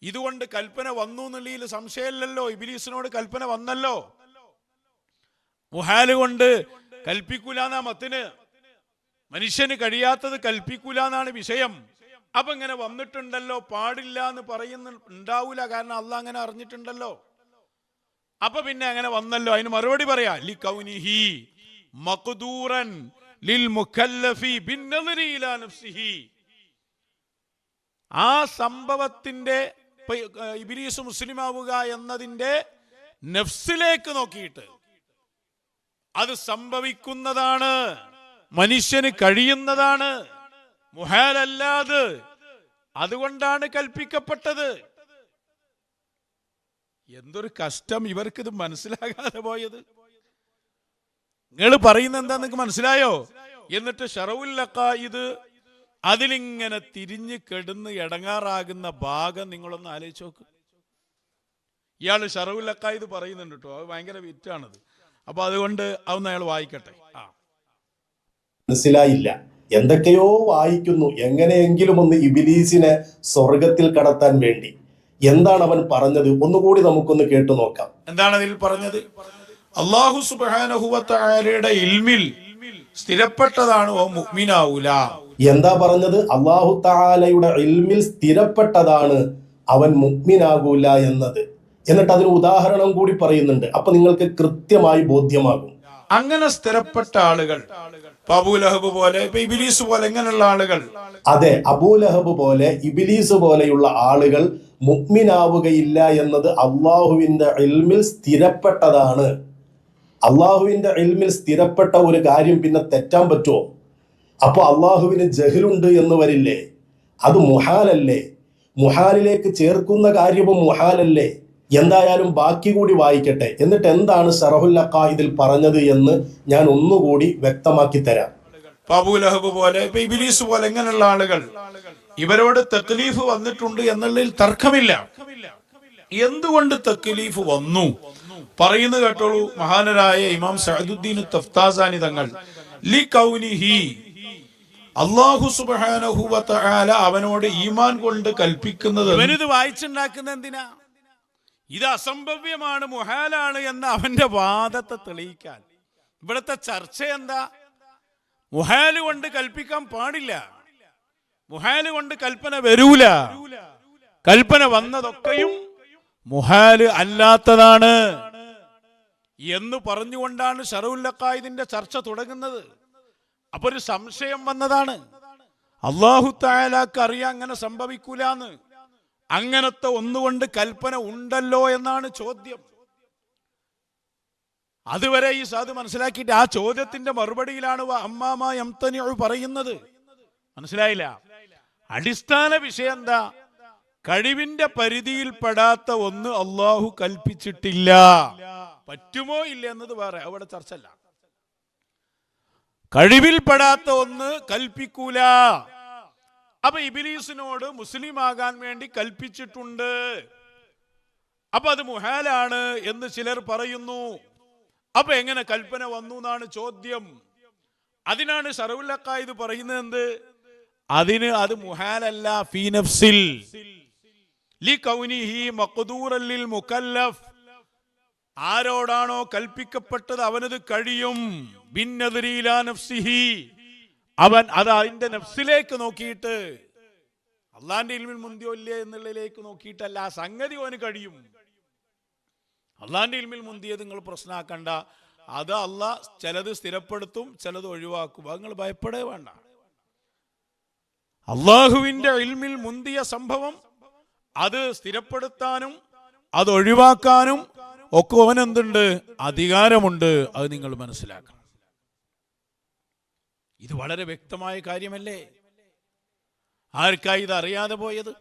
ഇതുകൊണ്ട് കൽപ്പന വന്നു എന്നുള്ളതിൽ സംശയമില്ലല്ലോ. ഇബ്ലീസിനോട് കൽപ്പന വന്നല്ലോ, മുഹാല് കൊണ്ട് കൽപ്പിക്കൂല എന്നാ മത്തിന്, മനുഷ്യന് കഴിയാത്തത് കൽപ്പിക്കൂല എന്നാണ് വിഷയം. അപ്പൊ ഇങ്ങനെ വന്നിട്ടുണ്ടല്ലോ, പാടില്ല എന്ന് ഉണ്ടാവൂല, കാരണം അള്ളാഹ് അങ്ങനെ അറിഞ്ഞിട്ടുണ്ടല്ലോ. അപ്പൊ പിന്നെ അങ്ങനെ വന്നല്ലോ, അതിന് മറുപടി പറയാ ലി കൗനിഹി മഖ്ദൂറൻ ലിൽ മുകല്ലഫി ബിന്നദരി ഇലാ നഫ്സിഹി. ആ സംഭവത്തിന്റെ ഇബ്ലീസ് മുസ്ലിമാവുക എന്നതിന്റെ നഫ്സിലേക്ക് നോക്കിയിട്ട് അത് സംഭവിക്കുന്നതാണ്, മനുഷ്യന് കഴിയുന്നതാണ്, മുഹാലല്ലാതെ, അതുകൊണ്ടാണ് കൽപ്പിക്കപ്പെട്ടത്. എന്തൊരു കഷ്ടം ഇവർക്കിത് മനസ്സിലാകാതെ പോയത്. നിങ്ങൾ പറയുന്നത് എന്താ നിങ്ങൾക്ക് മനസ്സിലായോ? എന്നിട്ട് ശറഉൽ അഖായിദ് അതിലിങ്ങനെ തിരിഞ്ഞ് കെടുന്ന് ഇടങ്ങാറാകുന്ന ഭാഗം നിങ്ങളൊന്ന് ആലോചിച്ച് നോക്ക്. ഇയാള് ശറഉൽ അഖായിദ് പറയുന്നുണ്ട് കേട്ടോ, അത് ഭയങ്കര വിറ്റാണത്. അപ്പൊ അതുകൊണ്ട് അതൊന്ന് അയാൾ വായിക്കട്ടെ. മനസ്സിലായില്ല, എന്തൊക്കെയോ വായിക്കുന്നു, എങ്ങനെയെങ്കിലും ഒന്ന് ഇബ്ലീസിനെ സ്വർഗത്തിൽ കടത്താൻ വേണ്ടി. എന്താണ് അവൻ പറഞ്ഞത്? ഒന്നുകൂടി നമുക്കൊന്ന് കേട്ടു നോക്കാം. എന്താണ് അതിൽ പറഞ്ഞത്? അല്ലാഹു സുബ്ഹാനഹു വ തആലയുടെ ഇൽമിൽ സ്ഥിരപ്പെട്ടതാണ് ഓ മുഅ്മിനാവൂല. എന്താ പറഞ്ഞത്? അല്ലാഹു തആലയുടെ ഇൽമിൽ സ്ഥിരപ്പെട്ടതാണ് അവൻ മുഅ്മിനാകൂല എന്നത്. എന്നിട്ട് അതിന് ഉദാഹരണം കൂടി പറയുന്നുണ്ട്. അപ്പൊ നിങ്ങൾക്ക് കൃത്യമായി ബോധ്യമാകും. അങ്ങനെ സ്ഥിരപ്പെട്ട ആളുകൾ, അബൂലഹബ് പോലെ, ഇബ്ലീസ് പോലെ, എങ്ങനെയുള്ള ആളുകൾ? അതെ, അബൂലഹബ് പോലെ, ഇബ്ലീസ് പോലെയുള്ള ആളുകൾ മുഅ്മിനാവുകയില്ല എന്നത് അള്ളാഹുവിന്റെ ഇൽമിൽ സ്ഥിരപ്പെട്ടതാണ്. അള്ളാഹുവിന്റെ ഇൽമിൽ സ്ഥിരപ്പെട്ട ഒരു കാര്യം പിന്നെ തെറ്റാൻ പറ്റുമോ? അപ്പൊ അള്ളാഹുവിന് ജഹലുണ്ട് എന്ന് വരില്ലേ? അത് മുഹാലല്ലേ? മുഹാലിലേക്ക് ചേർക്കുന്ന കാര്യവും മുഹാലല്ലേ? എന്തായാലും ബാക്കി കൂടി വായിക്കട്ടെ. എന്നിട്ട് എന്താണ് ശറഹുൽ അഖായിദിൽ പറഞ്ഞത് എന്ന് ഞാൻ ഒന്നുകൂടി വ്യക്തമാക്കി തരാം. അബൂലഹബ് പോലെ, ഇബ്ലീസ് പോലെ, എങ്ങനെയുള്ള ആളുകൾ, ഇവരോട് തക്ലീഫ് വന്നിട്ടുണ്ട് എന്നുള്ളതിൽ തർക്കമില്ല. എന്തുകൊണ്ട് തക്ലീഫ് വന്നു പറയുന്നത് കേട്ടോളൂ. മഹാനരായ ഇമാം സഅദുദ്ദീൻ തഫ്താസാനി തങ്ങൾ ലി കൗനിഹി, അല്ലാഹു സുബ്ഹാനഹു വ തആല അവനോട് ഈമാൻ കൊണ്ട് കൽപ്പിക്കുന്നത്. ഇവനിത് വായിച്ചുണ്ടാക്കുന്ന എന്തിനാ? ഇത് അസംഭവ്യമാണ്, മുഹാലാണ് എന്ന അവന്റെ വാദത്തെ തെളിയിക്കാൻ. ഇവിടുത്തെ ചർച്ച എന്താ? മുഹാല് കൊണ്ട് കൽപ്പിക്കാൻ പാടില്ല, മുഹാല് കൊണ്ട് കൽപ്പന വരൂല, കൽപ്പന വന്നതൊക്കെയും മുഹാല് അല്ലാത്തതാണ് എന്ന് പറഞ്ഞുകൊണ്ടാണ് ശറഉൽ അഖായിദിന്റെ ചർച്ച തുടങ്ങുന്നത്. അപ്പൊ ഒരു സംശയം വന്നതാണ്, അല്ലാഹു തആലക്ക് അറിയാം അങ്ങനെ സംഭവിക്കൂലെന്ന്. അങ്ങനത്തെ ഒന്നുകൊണ്ട് കൽപ്പന ഉണ്ടല്ലോ എന്നാണ് ചോദ്യം. അതുവരെ ഈ സാധു മനസ്സിലാക്കിയിട്ട് ആ ചോദ്യത്തിന്റെ മറുപടിയിലാണ് അമ്മാമാ യംതനിഉ പറയുന്നത്. മനസ്സിലായില്ല? അടിസ്ഥാന വിഷയം എന്താ? കഴിവിന്റെ പരിധിയിൽപ്പെടാത്ത ഒന്ന് അള്ളാഹു കൽപ്പിച്ചിട്ടില്ല. പറ്റുമോ ഇല്ല എന്നത് വേറെ, അവിടെ ചർച്ചല്ല. കഴിവിൽപ്പെടാത്ത ഒന്ന് കൽപ്പിക്കൂല. അപ്പൊ ഇബ്ലീസിനോട് മുസ്ലിം ആകാൻ വേണ്ടി കൽപ്പിച്ചിട്ടുണ്ട്, അപ്പൊ അത് മുഹാലാണ് എന്ന് ചിലർ പറയുന്നു. അപ്പൊ എങ്ങനെ കൽപ്പന വന്നു എന്നാണ് ചോദ്യം. അതിനാണ് ശറഉൽ അഖായിദ് പറയുന്നത് എന്ത്? അതിന് അത് മുഹാലല്ല ഫീ നഫ്സിൽ ലികൗനിഹി മഖ്ദൂറൻ ലിൽ മുകല്ലഫ്. ആരോടാണോ കൽപ്പിക്കപ്പെട്ടത് അവനത് കഴിയും. ബിന്നദ്രി ഇലാ നഫ്സിഹി, അവൻ അത് അതിന്റെ നഫ്സിലേക്ക് നോക്കിയിട്ട്, അള്ളാന്റെ ഇൽമിൽ മുന്തിയോ ഇല്ലേ എന്നുള്ളതിലേക്ക് നോക്കിയിട്ടല്ല, ആ സംഗതി അവന് കഴിയും. അള്ളാന്റെ ഇൽമിൽ മുന്തിയത് നിങ്ങൾ പ്രശ്നമാക്കണ്ട. അത് അള്ളാഹ് ചിലത് സ്ഥിരപ്പെടുത്തും, ചിലത് ഒഴിവാക്കും. അത് നിങ്ങൾ ഭയപ്പെടേ വേണ്ട. അള്ളാഹുവിന്റെ ഇൽമിൽ മുന്തിയ സംഭവം അത് സ്ഥിരപ്പെടുത്താനും അത് ഒഴിവാക്കാനും ഒക്കെ അവനെന്തുണ്ട്? അധികാരമുണ്ട്. അത് നിങ്ങൾ മനസ്സിലാക്കണം. ഇത് വളരെ വ്യക്തമായ കാര്യമല്ലേ? ആർക്കായി ഇത് അറിയാതെ പോയത്?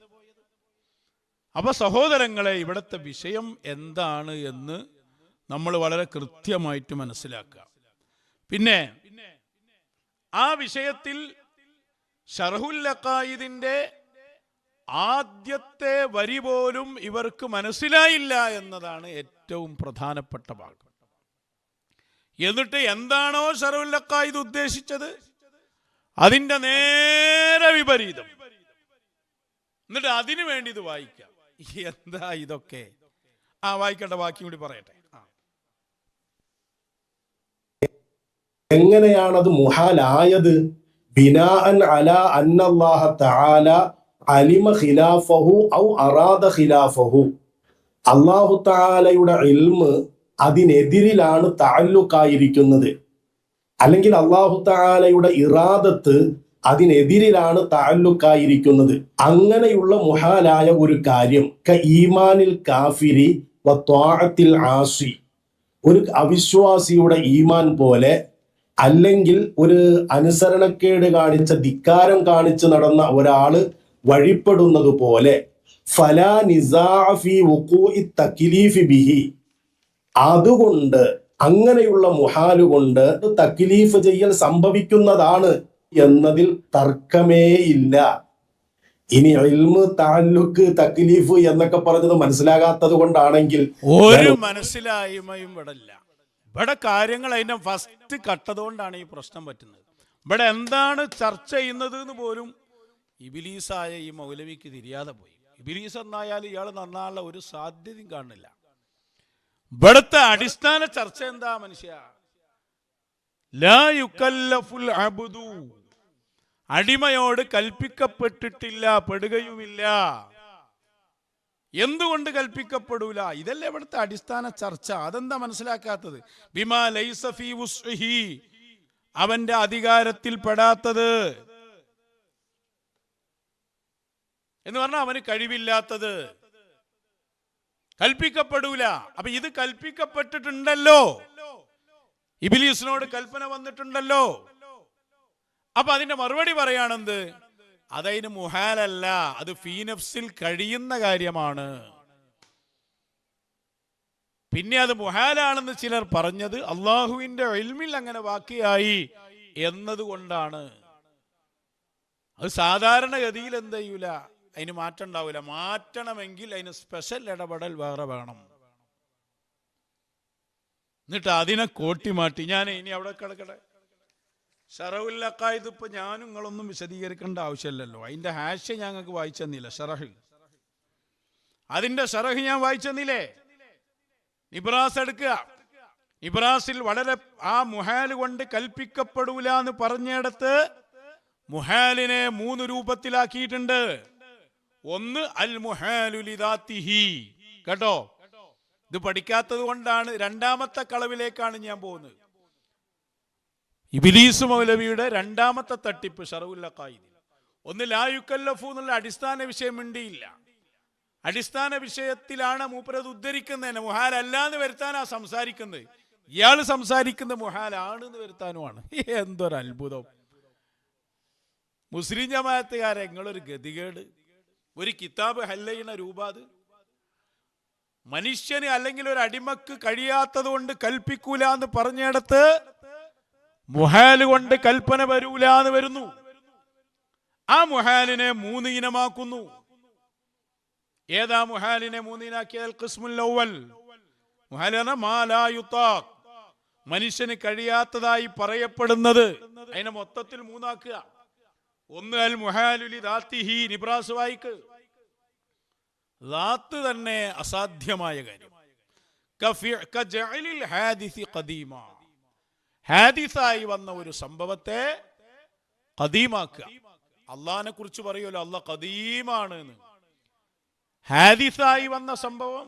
അപ്പൊ സഹോദരങ്ങളെ, ഇവിടുത്തെ വിഷയം എന്താണ് എന്ന് നമ്മൾ വളരെ കൃത്യമായിട്ട് മനസ്സിലാക്കുക. പിന്നെ ആ വിഷയത്തിൽ ശർഹുൽ അഖായിദിന്റെ ആദ്യത്തെ വരി പോലും ഇവർക്ക് മനസ്സിലായില്ല എന്നതാണ് ഏറ്റവും പ്രധാനപ്പെട്ട ഭാഗം. എന്നിട്ട് എന്താണോ ശർഹുൽ അഖായിദ് ഉദ്ദേശിച്ചത് അതിന്റെ നേരെ വിപരീതം. എന്നിട്ട് അതിനു വേണ്ടി ഇത് വായിക്കാം. എന്താ ഇതൊക്കെ? വായിക്കട്ടെ, ബാക്കി കൂടി പറയട്ടെ. എങ്ങനെയാണത് മുഹാലായത്? ബിനാഅൻ അലാ അന്നല്ലാഹ തആല അലിമ ഖിലാഫഹു ഔ അറാദ ഖിലാഫഹു. അല്ലാഹു തആലയുടെ ഇൽമ് അതിനെതിരിലാണ് തഅല്ലുഖായിരിക്കുന്നത്, അല്ലെങ്കിൽ അല്ലാഹു തആലയുടെ ഇറാദത്ത് അതിനെതിരിലാണ് തഅല്ലുഖായിരിക്കുന്നത്. അങ്ങനെയുള്ള മുഹാലായ ഒരു കാര്യം ഈമാനിൽ കാഫിരി വ ത്വാഅത്തിൽ ആസി, ഒരു അവിശ്വാസിയുടെ ഈമാൻ പോലെ, അല്ലെങ്കിൽ ഒരു അനുസരണക്കേട് കാണിച്ച, ധിക്കാരം കാണിച്ച് നടന്ന ഒരാള് വഴിപ്പെടുന്നത് പോലെ, ഫലാ നിസാഅ ഫീ വുഖൂഇ തക്ലീഫി ബിഹി. അതുകൊണ്ട് അങ്ങനെയുള്ള മുഹാലുകൊണ്ട് തക്ലീഫ് ചെയ്യൽ സംഭവിക്കുന്നതാണ് എന്നതിൽ തർക്കമേ ഇല്ല. ഇനി ഇൽമ്, തഅല്ലുഖ്, തക്ലീഫ് എന്നൊക്കെ പറഞ്ഞത് മനസ്സിലാകാത്തത് കൊണ്ടാണെങ്കിൽ ഒരു മനസ്സിലായ്മയും ഇവിടെ ഇല്ല. ഇവിടെ കാര്യങ്ങൾ അതിന്റെ ഫസ്റ്റ് കട്ടതുകൊണ്ടാണ് ഈ പ്രശ്നം പറ്റുന്നത്. ഇവിടെ എന്താണ് ചർച്ച ചെയ്യുന്നത് എന്ന് പോലും ഇബിലീസായ ഈ മൗലവിക്ക് തിരിയാതെ പോയി. ഇബിലീസ് എന്നായാലും ഇയാൾ നന്നാനുള്ള ഒരു സാധ്യതയും കാണില്ല. ഇവിടുത്തെ അടിസ്ഥാന ചർച്ച എന്താ മനുഷ്യ? ലാ യുകല്ലഫുൽ അബ്ദു, അടിമയോട് കൽപ്പിക്കപ്പെട്ടിട്ടില്ല, പെടുകയുമില്ല. എന്തുകൊണ്ട് കൽപ്പിക്കപ്പെടൂല? ഇതല്ലേ ഇവിടുത്തെ അടിസ്ഥാന ചർച്ച. അതെന്താ മനസ്സിലാക്കാത്തത്? ബിമാ ലൈസ ഫീ വുസ്ഇഹി, അവന്റെ അധികാരത്തിൽ പെടാത്തത് എന്ന് പറഞ്ഞാൽ അവന് കഴിവില്ലാത്തത് കൽപ്പിക്കപ്പെടൂല. അപ്പൊ ഇത് കൽപ്പിക്കപ്പെട്ടിട്ടുണ്ടല്ലോ, ഇബ്ലീസിനോട് കൽപ്പന വന്നിട്ടുണ്ടല്ലോ. അപ്പൊ അതിന്റെ മറുപടി പറയാണെന്ത്? അതതിന് മുഹാലല്ല, അത് ഫീ നഫ്സിൽ കഴിയുന്ന കാര്യമാണ്. പിന്നെ അത് മുഹാലാണെന്ന് ചിലർ പറഞ്ഞത് അള്ളാഹുവിന്റെ ഇൽമിൽ അങ്ങനെ വാക്കിയായി എന്നതുകൊണ്ടാണ്. അത് സാധാരണഗതിയിൽ എന്ത് ചെയ്യൂല, അതിന് മാറ്റം ഉണ്ടാവില്ല. മാറ്റണമെങ്കിൽ അതിന് സ്പെഷ്യൽ ഇടപെടൽ വേറെ വേണം. എന്നിട്ട് അതിനെ കോട്ടിമാറ്റി. ഞാൻ ഇനി അവിടെ കിടക്കട്ടെ. ശറഉൽ അഖായിദ് ഇപ്പൊ ഞാനും നിങ്ങളൊന്നും വിശദീകരിക്കേണ്ട ആവശ്യമില്ലല്ലോ. അതിന്റെ ഹാഷ്യ ഞങ്ങൾക്ക് വായിച്ചെന്നില്ല. ഷറഹ്, അതിന്റെ ഷറഹ് ഞാൻ വായിച്ചെന്നില്ലേ? നിബ്രാസ് എടുക്കുക. നിബ്രാസിൽ വളരെ ആ മുഹാല് കൊണ്ട് കൽപ്പിക്കപ്പെടൂല എന്ന് പറഞ്ഞിടത്ത് മുഹാലിനെ 3 രൂപത്തിലാക്കിയിട്ടുണ്ട്. ഒന്ന് അൽ മുഹാലു ലിദാത്തിഹി. കേട്ടോ, ഇത് പഠിക്കാത്തത് കൊണ്ടാണ് രണ്ടാമത്തെ കളവിലേക്കാണ് ഞാൻ പോകുന്നത്. ഇബ്ലീസ് മൗലവിയുടെ രണ്ടാമത്തെ തട്ടിപ്പ് ശർഉൽ അഖായിദ്. ഒന്ന് ലാ യുകല്ലഫു എന്നുള്ള അടിസ്ഥാന വിഷയം മിണ്ടിയില്ല. അടിസ്ഥാന വിഷയത്തിലാണ് മൂപ്പരത് ഉദ്ധരിക്കുന്നതിന്. മുഹാൽ അല്ല എന്ന് വരുത്താനാ സംസാരിക്കുന്നത്. ഇയാൾ സംസാരിക്കുന്ന മുഹാലാണെന്ന് വരുത്താനുമാണ്. എന്തൊരു അത്ഭുതം! മുസ്ലിം ജമാഅത്തുകാരെ നിങ്ങളൊരു ഗതികേട്. ഒരു കിതാബ് ഹല്ലയിന രൂപാത് മനുഷ്യന് അല്ലെങ്കിൽ ഒരു അടിമക്ക് കഴിയാത്തത് കൊണ്ട് കൽപ്പിക്കൂല എന്ന് പറഞ്ഞിടത്ത് മുഹാല് കൊണ്ട് കൽപ്പന വരൂല എന്ന് വരുന്നു. ആ മുഹാലിനെ 3 ഇനമാക്കുന്നു. ഏതാ മുഹാലിനെ 3 ഇനാക്കിയത്? ഖിസ്മുൽ അവ്വൽ മുഹാൽ മാ ലാ യുതാഖ്, മനുഷ്യന് കഴിയാത്തതായി പറയപ്പെടുന്നത് അതിനെ മൊത്തത്തിൽ മൂന്നാക്കുക. ഒന്ന് അൽ മുഹാലുലി ദാത്തിഹി, നിബ്രാസ് വായിക്ക്. ദാത്ത് തന്നെ അസാധ്യമായ കാര്യം. കജഅലിൽ ഹാദിസി ഖദീമ, ഹാദിസായി വന്ന ഒരു സംഭവത്തെ ഖദീമാക്കുക. അള്ളാഹിനെ കുറിച്ച് പറയുമല്ലോ അള്ളാഹ് ഖദീമാണ് എന്ന്. ഹാദിസായി വന്ന സംഭവം,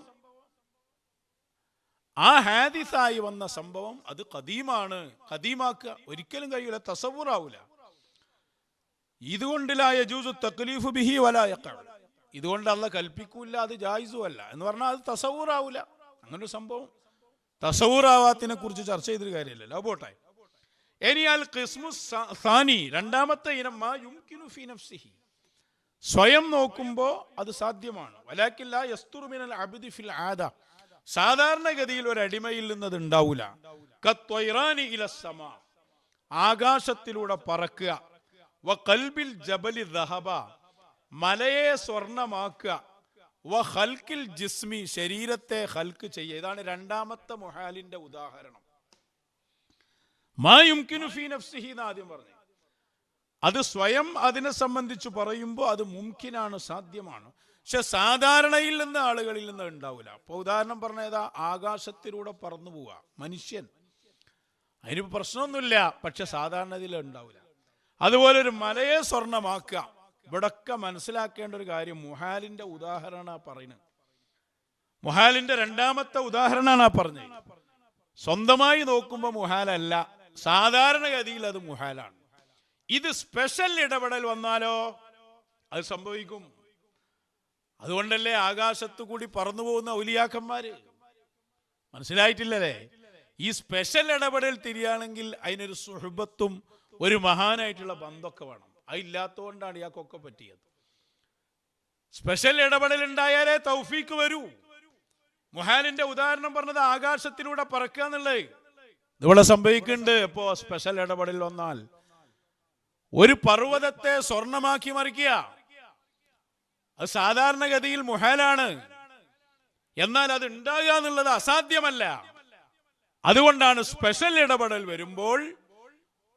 ആ ഹാദിസായി വന്ന സംഭവം അത് ഖദീമാണ്, ഖദീമാക്കുക. ഒരിക്കലും കഴിയൂല, തസവ്വുറാവൂല. ഇതുകൊണ്ട് ലാ യജൂസു തക്ലീഫു ബിഹി വലാ യഖഉ, ഇതുകൊണ്ട് അള്ളാഹ് കൽപ്പിക്കൂല, അത് ജായിസും അല്ല എന്ന് പറഞ്ഞാൽ അത് തസവ്വുറാവൂല. അങ്ങനൊരു സംഭവം തസവ്വുറാവാത്തിനെ കുറിച്ച് ചർച്ച ചെയ്തൊരു കാര്യമല്ലല്ലോ. പോട്ടെ. ഇനി അൽ ഖിസ്മു സാനി, രണ്ടാമത്തെ ഇനം, മാ യുംകിനു ഫീ നഫ്സിഹി, സ്വയം നോക്കുമ്പോൾ അത് സാധ്യമാണ്. വലാകിൻ ലാ യസ്തുറു മിനൽ അബ്ദി ഫിൽ ആദ, സാധാരണഗതിയിൽ ഒരു അടിമയിൽ നിന്ന് അത് ഉണ്ടാവൂല. കത്വൈറാനി ഇലസ്സമാ, ആകാശത്തിലൂടെ പറക്കുക. വ ഖൽബിൽ ജബലി ദഹബ, മലയെ സ്വർണമാക്കുക. വ ഖൽഖിൽ ജിസ്മി, ശരീരത്തെ ഖൽഖ് ചെയ്യുക. ഇതാണ് രണ്ടാമത്തെ മുഹാലിന്റെ ഉദാഹരണം. മാ യുംകിനു ഫീ നഫ്സിഹി എന്ന് ആദ്യം പറഞ്ഞു. അത് സ്വയം അതിനെ സംബന്ധിച്ച് പറയുമ്പോൾ അത് മുംകിനാണ്, സാധ്യമാണ്. പക്ഷെ സാധാരണയിൽ നിന്ന് ആളുകളിൽ നിന്ന് ഉണ്ടാവില്ല. അപ്പൊ ഉദാഹരണം പറഞ്ഞതാ, ആകാശത്തിലൂടെ പറന്നു പോവുക മനുഷ്യൻ, അതിന് പ്രശ്നമൊന്നുമില്ല, പക്ഷെ സാധാരണയിൽ ഉണ്ടാവില്ല. അതുപോലെ ഒരു മലയെ സ്വർണമാക്കുക. ഇവിടൊക്കെ മനസ്സിലാക്കേണ്ട ഒരു കാര്യം, മുഹാലിന്റെ ഉദാഹരണമാണ് പറയുന്നത്. മുഹാലിന്റെ രണ്ടാമത്തെ ഉദാഹരണമാണ് പറഞ്ഞത്. സ്വന്തമായി നോക്കുമ്പോൾ മുഹാലല്ല, സാധാരണഗതിയിൽ അത് മുഹാലാണ്. ഇത് സ്പെഷ്യൽ ഇടപെടൽ വന്നാലോ അത് സംഭവിക്കും. അതുകൊണ്ടല്ലേ ആകാശത്തു കൂടി പറന്നു പോകുന്ന ഔലിയാക്കന്മാര്, മനസ്സിലായിട്ടില്ലല്ലേ? ഈ സ്പെഷ്യൽ ഇടപെടൽ തിരിയാണെങ്കിൽ അതിനൊരു സുഹബത്തും ഒരു മഹാനായിട്ടുള്ള ബന്ധമൊക്കെ വേണം. അതില്ലാത്തതുകൊണ്ടാണ് ഇയാൾക്കൊക്കെ പറ്റിയത്. സ്പെഷ്യൽ ഇടപെടൽ ഉണ്ടായാലേ തൗഫീക്ക് വരൂ. മുഹാലിന്റെ ഉദാഹരണം പറഞ്ഞത് ആകാശത്തിലൂടെ പറക്കുക എന്നുള്ളത് ഇവിടെ സംഭവിക്കുന്നുണ്ട്. ഇപ്പോ സ്പെഷ്യൽ ഇടപെടൽ വന്നാൽ ഒരു പർവ്വതത്തെ സ്വർണമാക്കി മറിക്കുക, അത് സാധാരണഗതിയിൽ മുഹാലാണ്. എന്നാൽ അത് ഉണ്ടാകുക എന്നുള്ളത് അസാധ്യമല്ല. അതുകൊണ്ടാണ് സ്പെഷ്യൽ ഇടപെടൽ വരുമ്പോൾ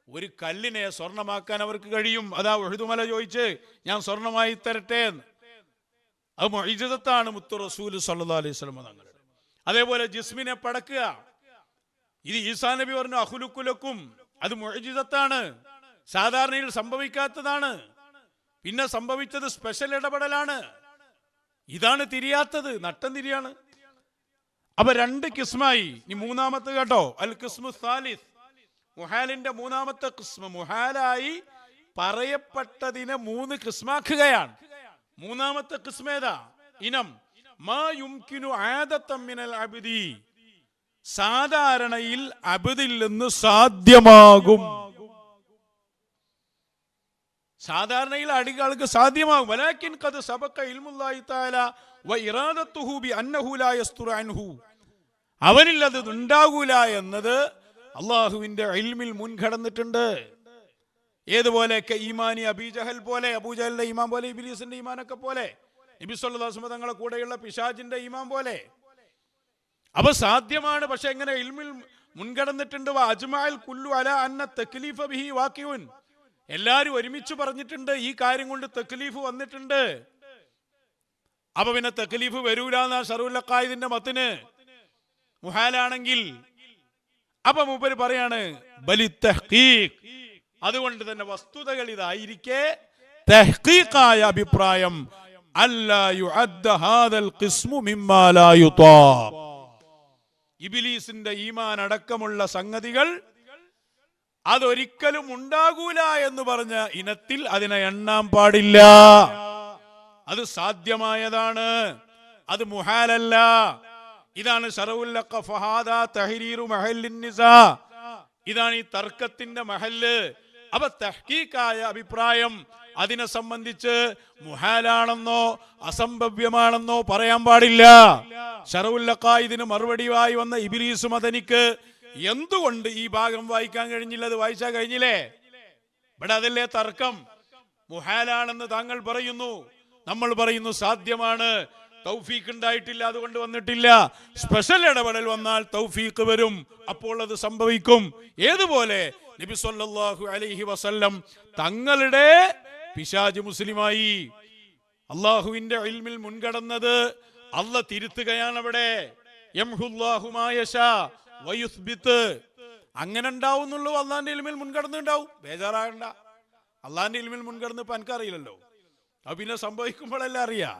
ഒരു കല്ലിനെ സ്വർണമാക്കാൻ അവർക്ക് കഴിയും. അതാ ഉഹുദുമല ചോദിച്ച് ഞാൻ സ്വർണമായി തരട്ടെ എന്ന്. അത് മുഅ്ജിസത്താണ് മുത്തു റസൂൽ സല്ലല്ലാഹു അലൈഹി വസല്ലം തങ്ങളുടെ. അതേപോലെ ജിസ്മിനെ പടക്കുക. ഇത് ഈസാ നബി പറഞ്ഞു അഖ്ലുഖുലക്കും, അത് മുഅ്ജിസത്താണ്, സാധാരണയിൽ സംഭവിക്കാത്തതാണ്. പിന്നെ സംഭവിച്ചത് സ്പെഷ്യൽ ഇടപെടലാണ്. ഇതാണ് തിരിയാത്തത്, നട്ടം തിരിയാണ്. അപ്പൊ രണ്ട് കിസ്മായി. ഇനി മൂന്നാമത്തെ കേട്ടോ, അൽ ഖിസ്മു സാലിസ്, മുഹാലിന്റെ മൂന്നാമത്തെ ഖിസ്മ. മുഹാലായി പറയപ്പെട്ടതിനെ മൂന്ന് ഖിസ്മാക്കുകയാണ്. മൂന്നാമത്തെ ഖിസ്മേതാ ഇനം, മാ യുംകിനു ആദത്തൻ മിനൽ അബ്ദി, സാധാരണയിൽ അബ്ദിൽ നിന്ന് സാധ്യമാകും. സാധാരണയിൽ അടികൾക്ക് സാധ്യമാകും. വലാകിൻ ഖദ് സബഖ ഇൽമുല്ലാഹി തആല വ ഇറാദത്തുഹു ബി അന്നഹു ലാ യസ്തുറു അൻഹു, അവനിൽ അത് ഉണ്ടാകൂല എന്നത് അള്ളാഹുവിന്റെ ഇൽമിൽ മുൻകടന്നിട്ടുണ്ട്. ഏതുപോലെ ഈമാനി അബീജഹൽ പോലെ, അബൂജഹലിന്റെ ഈമാൻ പോലെ, ഇബ്ലീസിന്റെ ഈമാനൊക്കെ പോലെ, നബി സല്ലല്ലാഹു അലൈഹി വസല്ലം തങ്ങളുടെ കൂടെയുള്ള പിശാചിന്റെ ഈമാൻ പോലെ. അപ്പൊ സാധ്യമാണ്, പക്ഷെ എങ്ങനെ ഇൽമിൽ മുൻകടന്നിട്ടുണ്ട്. അജ്മഅൽ കുല്ലു അലാ അന്ന തക്ലീഫ ബിഹി വാഖിഉൻ, എല്ലാരും ഒരുമിച്ച് പറഞ്ഞിട്ടുണ്ട് ഈ കാര്യം കൊണ്ട് തക്ലീഫ് വന്നിട്ടുണ്ട്. അപ്പൊ പിന്നെ തക്ലീഫ് വരൂല എന്നാ ശറഉൽ ഖായിദിന്റെ മത്തിന് മുഹാലാണെങ്കിൽ. അപ്പൊ മൂപ്പര് പറയാണ് ബലി തഹ്ഖീഖ്, അതുകൊണ്ട് തന്നെ വസ്തുതകൾ ഇതായിരിക്കെ തഹ്ഖീഖായ അഭിപ്രായം അല്ലാ യുഅദ്ദ ഹാദൽ ഖിസ്മു മിമ്മാ ലാ യുതാബ്, ഇബ്ലീസിന്റെ ഈമാൻ അടക്കമുള്ള സംഗതികൾ അതൊരിക്കലും ഉണ്ടാകൂല എന്ന് പറഞ്ഞ ഇനത്തിൽ അതിനെ എണ്ണാൻ പാടില്ല. അത് സാധ്യമായതാണ്, അത് മുഹാലല്ല. ഇതാണ് ശറഉൽ ഫഹാദ തഹരീറു മഹല്ലിൻ നിസാ, ഇതാണ് ഈ തർക്കത്തിന്റെ മഹല്ല്. അപ്പൊ തഹ്ഖീഖായ അഭിപ്രായം അതിനെ സംബന്ധിച്ച് മുഹാലാണെന്നോ അസംഭവ്യമാണെന്നോ പറയാൻ പാടില്ല. ശറഉൽ ഖായിദിന് മറുപടിയായി വന്ന ഇബ്ലീസ് മദനിക്ക് എന്തുകൊണ്ട് ഈ ഭാഗം വായിക്കാൻ കഴിഞ്ഞില്ല? അത് വായിച്ചാൽ കഴിഞ്ഞില്ലേ? ഇവിടെ അതല്ലേ തർക്കം. മുഹാലാണെന്ന് താങ്കൾ പറയുന്നു, നമ്മൾ പറയുന്നു സാധ്യമാണ്. തൗഫീഖ് ഉണ്ടായിട്ടില്ല, അതുകൊണ്ട് വന്നിട്ടില്ല. സ്പെഷ്യൽ ഇടപെടൽ വന്നാൽ തൗഫീഖ് വരും, അപ്പോൾ അത് സംഭവിക്കും. ഏതുപോലെ നബി സല്ലല്ലാഹു അലൈഹി വസല്ലം തങ്ങളുടെ പിശാച് മുസ്ലിമായി. അള്ളാഹുവിന്റെ ഇൽമിൽ മുൻകടന്നത് അല്ല തിരുത്തുകയാണ് അവിടെ. യംഹുല്ലാഹു മാ യശാ വയുസ്ബിത്. അങ്ങനെ ഉണ്ടാവുന്നുള്ളൂ. അള്ളാന്റെ ഇൽമിൽ മുൻകടന്നുണ്ടാവും, ബേജാറാകണ്ട. അള്ളാന്റെ ഇൽമിൽ മുൻകടന്ന് ഇപ്പൊ എനിക്കറിയില്ലല്ലോ, അത് പിന്നെ സംഭവിക്കുമ്പോഴല്ലേ അറിയാ.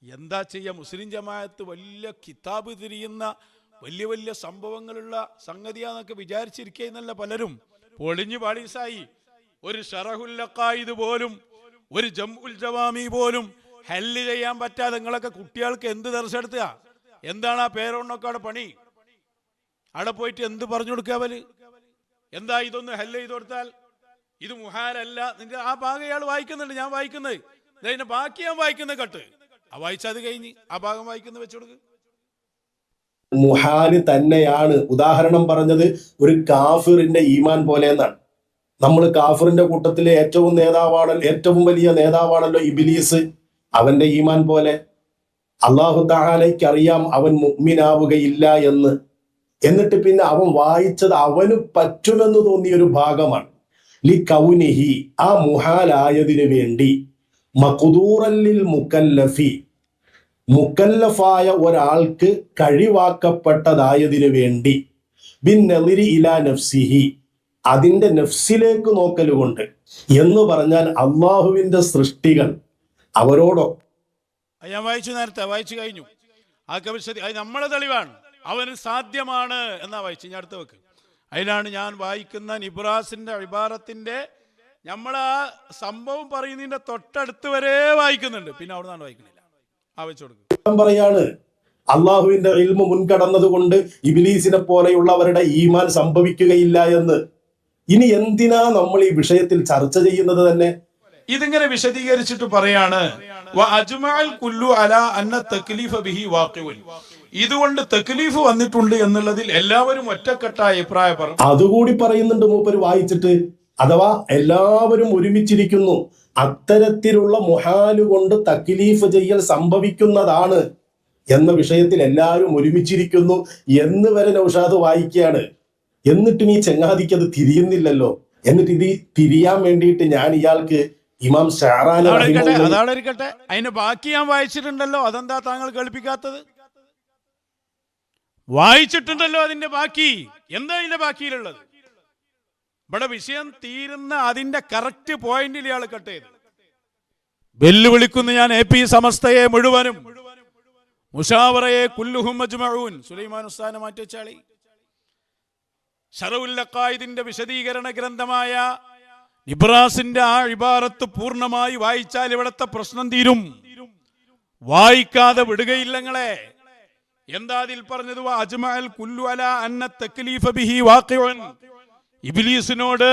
എന്താ ചെയ്യാ, മുസ്ലിം ജമാഅത്ത് വലിയ കിതാബ് തിരിയുന്ന വലിയ വലിയ സംഭവങ്ങളുള്ള സംഗതിയാന്നൊക്കെ വിചാരിച്ചിരിക്കുന്നല്ല പലരും. പൊളിഞ്ഞു പാളീസായി. ഒരു ഷറഹുൽ അഖായിദ് പോലും, ഒരു ജംഉൽ ജവാമി പോലും ഹല്ല് ചെയ്യാൻ പറ്റാതെ നിങ്ങളൊക്കെ കുട്ടികൾക്ക് എന്ത് ദർശെടുത്തുക? എന്താണ് ആ പേരോണൊക്കെ അവിടെ പണി? അവിടെ പോയിട്ട് എന്ത് പറഞ്ഞു കൊടുക്കുക അവര്? എന്താ ഇതൊന്ന് ഹല്ല് ചെയ്ത് കൊടുത്താൽ ഇത് മുഹാലല്ല. നിന്റെ ആ ഭാഗം ഇയാൾ വായിക്കുന്നുണ്ട്, ഞാൻ വായിക്കുന്നത്, ഇതിന്റെ ബാക്കി ഞാൻ വായിക്കുന്നത് കട്ട്. ആ വായിച്ചത് കഴിഞ്ഞ് ആ ഭാഗം വായിക്കുന്നത് വെച്ചു കൊടുക്ക്. മുഹാല് തന്നെയാണ്. ഉദാഹരണം പറഞ്ഞത് ഒരു കാഫിറിന്റെ ഈമാൻ പോലെ എന്നാണ്. നമ്മൾ കാഫിറിന്റെ കൂട്ടത്തിലെ ഏറ്റവും വലിയ നേതാവാണല്ലോ ഇബ്ലീസ്. അവന്റെ ഈമാൻ പോലെ അല്ലാഹു തആലയ്ക്ക് അറിയാം അവൻ മുഅ്മിനാവുകയില്ല എന്ന്. എന്നിട്ട് പിന്നെ അവൻ വായിച്ചത് അവന് പറ്റുമെന്ന് തോന്നിയ ഒരു ഭാഗമാണ്. ലി കൗനിഹി, ആ മുഹാലായതിനു വേണ്ടി, മഖ്ദൂറല്ലിൽ മുക്കല്ലഫി, മുക്കല്ലഫായ ഒരാൾക്ക് കഴിവാക്കപ്പെട്ടതായതിനു വേണ്ടി, ബിൻ നളിരി ഇലാ നഫ്സിഹി, അതിന്റെ നഫ്സിലേക്ക് നോക്കലുകൊണ്ട്. എന്ന് പറഞ്ഞാൽ അള്ളാഹുവിന്റെ സൃഷ്ടികൾ അവരോടൊക്കെ ഞാൻ വായിച്ചു, നേരത്തെ വായിച്ചു കഴിഞ്ഞു. ആ കവിശതി അത് നമ്മളെ തെളിവാണ്, അവന് സാധ്യമാണ് എന്നാ വായിച്ചു. ഞാൻ അടുത്ത് വെക്ക്. അതിലാണ് ഞാൻ വായിക്കുന്ന നിബ്രാസിന്റെ ഇബാറത്തിന്റെ നമ്മളാ സംഭവം പറയുന്നതിന്റെ തൊട്ടടുത്ത് വരെ വായിക്കുന്നുണ്ട്, പിന്നെ അവിടെ നിന്നാണ് വായിക്കുന്നില്ല. ആ വെച്ചു കൊടുക്കും. പറയാണ് അള്ളാഹുവിന്റെ ഇൽമു മുൻകടന്നത് കൊണ്ട് ഇബ്ലീസിനെ പോലെയുള്ളവരുടെ ഈമാൻ സംഭവിക്കുകയില്ല എന്ന്. ഇനി എന്തിനാ നമ്മൾ ഈ വിഷയത്തിൽ ചർച്ച ചെയ്യുന്നത് തന്നെ? ഇതിങ്ങനെ വിശദീകരിച്ചിട്ട് പറയാണ്, ഇതുകൊണ്ട് തക്ലീഫ് വന്നിട്ടുണ്ട് എന്നുള്ളതിൽ എല്ലാവരും ഒറ്റക്കെട്ടായ അഭിപ്രായം പറഞ്ഞു. അതുകൂടി പറയുന്നുണ്ട് മൂപ്പര് വായിച്ചിട്ട്. അഥവാ എല്ലാവരും ഒരുമിച്ചിരിക്കുന്നു, അത്തരത്തിലുള്ള മുഹാല് കൊണ്ട് തക്ലീഫ് ചെയ്യൽ സംഭവിക്കുന്നതാണ് എന്ന വിഷയത്തിൽ എല്ലാവരും ഒരുമിച്ചിരിക്കുന്നു എന്ന് വരെ നൗഷാദ് വായിക്കുകയാണ്. എന്നിട്ടും ഈ ചങ്ങാതിക്ക് അത് തിരിയുന്നില്ലല്ലോ. എന്നിട്ട് ഇത് തിരിയാൻ വേണ്ടിയിട്ട് ഞാൻ ഇയാൾക്ക് ഇമാം ഷഅറാനി അതായിരിക്കട്ടെ, അതിന് ബാക്കി ഞാൻ വായിച്ചിട്ടുണ്ടല്ലോ, അതെന്താ താങ്കൾ കേൾപ്പിക്കാത്തത്? വായിച്ചിട്ടുണ്ടല്ലോ അതിന്റെ ബാക്കി. എന്താ അതിന്റെ ബാക്കിയിലുള്ളത്? ഇവിടെ വിഷയം തീരുന്ന അതിന്റെ കറക്റ്റ് പോയിന്റിൽ ഇയാൾ കട്ട് ചെയ്ത് വെല്ലുവിളിക്കുന്നു ഞാൻ AP സമസ്തയെ മുഴുവനും, മുഷാവറയെ കുല്ലുഹും മജ്മഊൻ. സുലൈമാൻ ഉസ്താദിനെ മാറ്റി വെച്ചാളി. ശറഉൽ അഖായിദിന്റെ വിശദീകരണ ഗ്രന്ഥമായ ഇബ്രാസിന്റെ ആ ഇബാറത്ത് പൂർണ്ണമായി വായിച്ചാൽ ഇവിടത്തെ പ്രശ്നം തീരും. വായിക്കാതെ വിടുകയില്ല നിങ്ങളെ. എന്താ അതിൽ പറഞ്ഞത്? അജ്മഅൽ കുല്ലു അലാ അന്ന തക്ലീഫ ബിഹി വാഖിഉൻ. ഇബ്ലീസിനോട്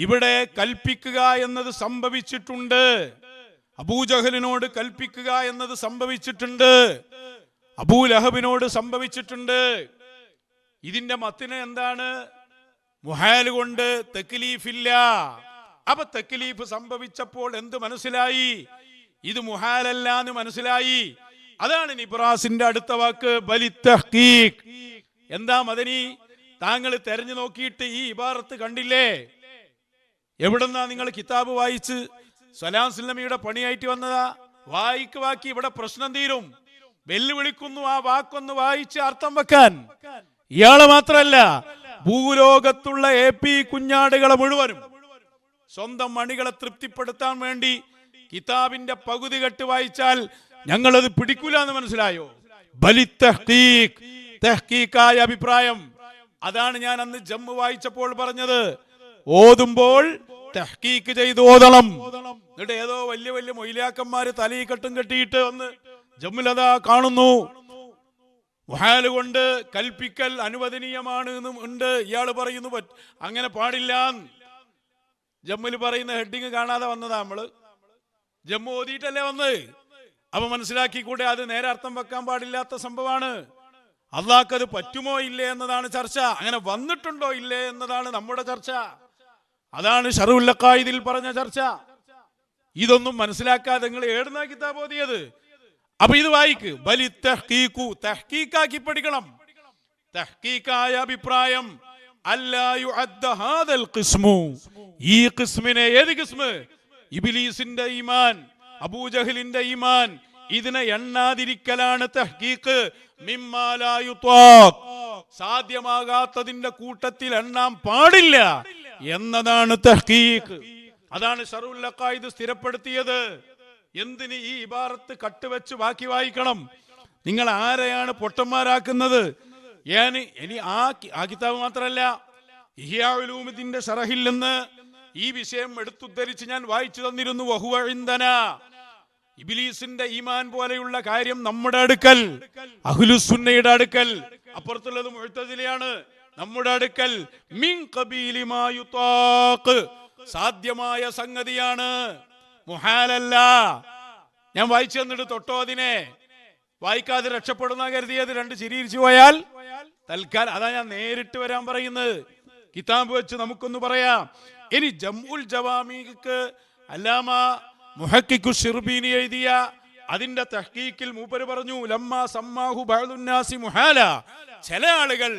ഇവിടെ കൽപ്പിക്കുക എന്നത് സംഭവിച്ചിട്ടുണ്ട്. അബൂജഹലിനോട് കൽപ്പിക്കുക എന്നത് സംഭവിച്ചിട്ടുണ്ട്. അബൂലഹബിനോട് സംഭവിച്ചിട്ടുണ്ട്. ഇതിന്റെ മത്തിന് എന്താണ്? മുഹാൽ കൊണ്ട് തക്ലീഫില്ല. അപ്പൊ തക്ലീഫ് സംഭവിച്ചപ്പോൾ എന്ത് മനസ്സിലായി? ഇത് മുഹാലല്ല എന്ന് മനസ്സിലായി. അതാണ് നിബ്രാസിന്റെ അടുത്ത വാക്ക് ബലി തഹ്ഖീഖ്. എന്താ മദനി, താങ്കൾ തെരഞ്ഞു നോക്കിയിട്ട് ഈ ഇബാറത്ത് കണ്ടില്ലേ? എവിടെന്നാ നിങ്ങൾ കിതാബ് വായിച്ച് സലാം സുല്ലമിയുടെ പണിയായിട്ട് വന്നതാ? വായിക്ക് വാക്കി ഇവിടെ പ്രശ്നം തീരും. വെല്ലുവിളിക്കുന്നു ആ വാക്കൊന്ന് വായിച്ച് അർത്ഥം വെക്കാൻ. ഇയാളെ മാത്രല്ല, ഭൂലോകത്തുള്ള AP കുഞ്ഞാടുകളെ മുഴുവനും സ്വന്തം മണികളെ തൃപ്തിപ്പെടുത്താൻ വേണ്ടി കിതാബിന്റെ പകുതി കെട്ട് വായിച്ചാൽ ഞങ്ങളത് പിടിക്കൂല എന്ന് മനസ്സിലായോ? ബലി തഹ്ഖീഖ്, തഹ്ഖീഖായ അഭിപ്രായം. അതാണ് ഞാൻ അന്ന് ജമ്മു വായിച്ചപ്പോൾ പറഞ്ഞത്. ഓതുമ്പോൾ തഹ്ഖീഖ് ചെയ്ത് ഓതണം. എന്നിട്ട് ഏതോ വലിയ വലിയ മൊയിലാക്കന്മാര് തലയിൽ കെട്ടും കെട്ടിയിട്ട് വന്ന് ജമ്മിലതാ കാണുന്നു മുഹാല് കൊണ്ട് കൽപ്പിക്കൽ അനുവദനീയമാണ് എന്നും ഉണ്ട്. ഇയാള് പറയുന്നു അങ്ങനെ പാടില്ല. ജമ്മിൽ പറയുന്ന ഹെഡിങ് കാണാതെ വന്നതാ നമ്മള്. ജമ്മു ഓതിയിട്ടല്ലേ വന്ന്. അപ്പൊ മനസ്സിലാക്കിക്കൂടെ അത് നേരെ അർത്ഥം വെക്കാൻ പാടില്ലാത്ത സംഭവമാണ്. അള്ളാഹ്ക്ക് അത് പറ്റുമോ ഇല്ലേ എന്നതാണ് ചർച്ച. അങ്ങനെ വന്നിട്ടുണ്ടോ ഇല്ലേ എന്നതാണ് നമ്മുടെ ചർച്ച. അതാണ് ശറഉൽ അഖായിദിൽ പറഞ്ഞ ചർച്ച. ഇതൊന്നും മനസ്സിലാക്കാതെ നിങ്ങൾ ഏടുന്ന കിതാബ് ഓതിയത്? അപ്പൊ ഇത് വായിക്ക്. ബലി തഹ്ഖീഖു, തഹ്ഖീഖാക്കി പഠിക്കണം. തഹ്ഖീഖായ അഭിപ്രായം അല്ലാ യുഅദ്ദ ഹാദൽ ഖിസ്മു, ഈ ഖിസ്മിനെ, ഏത് ഖിസ്മ്? ഇബ്ലീസിന്റെ ഈമാൻ, അബൂജഹലിന്റെ ഈമാൻ, ഇതിനെ എണ്ണാതിരിക്കലാണ് തഹ്ഖീഖ്. മിമ്മാ ലാ യുത്വാഖ്, സാധ്യമാകാത്തതിന്റെ കൂട്ടത്തിൽ എണ്ണാൻ പാടില്ല എന്നതാണ് തഹ്ഖീഖ്. അതാണ് ശറഉൽ അഖായിദ് സ്ഥിരപ്പെടുത്തിയത്. എന്തിന് ഈ ഇബാറത്ത് കട്ടുവെച്ച് ബാക്കി വായിക്കണം? നിങ്ങൾ ആരെയാണ് പൊട്ടന്മാരാക്കുന്നത്? ഇനി ആ കിതാബ് മാത്രമല്ല, ഇഹ്യാ ഉലൂമുദ്ദീന്റെ ശറഹിൽ നിന്ന് ഈ വിഷയം എടുത്തുദ്ധരിച്ച് ഞാൻ വായിച്ചു തന്നിരുന്നു. വഹുവ ഇൻദനാ, ഇബ്ലീസിന്റെ ഈമാൻ പോലെയുള്ള കാര്യം നമ്മുടെ അടുക്കൽ, അഹ്ലുസുന്നയുടെ അടുക്കൽ, അപ്പുറത്തുള്ളത് മുഅ്തസിലയാണ്, നമ്മുടെ അടുക്കൽ മിൻ ഖബീലി മാ യുതാഖ്, സാധ്യമായ സംഗതിയാണ്, മുഹാലല്ല. ഞാൻ വായിച്ചു തന്നിട്ട് തൊട്ടോ അതിനെ? വായിക്കാതെ രക്ഷപ്പെടുന്ന കരുതിയത് രണ്ട് ചിരിച്ചു പോയാൽ തൽക്കാലം അതാ ഞാൻ നേരിട്ട് വരാൻ പറയുന്നത്. കിതാബ് വെച്ച് നമുക്കൊന്ന് പറയാം. ഇനി ജംഉൽ ജവാമിക്ക് അല്ലാമ മുഹഖിഖു ശിർബീനി എഴുതിയ അതിന്റെ തഹ്ഖീഖിൽ മൂപ്പര് പറഞ്ഞു, ലമ്മാ സമ്മാഹു ബഅദുന്നാസി മുഹാല, ചില ആളുകൾ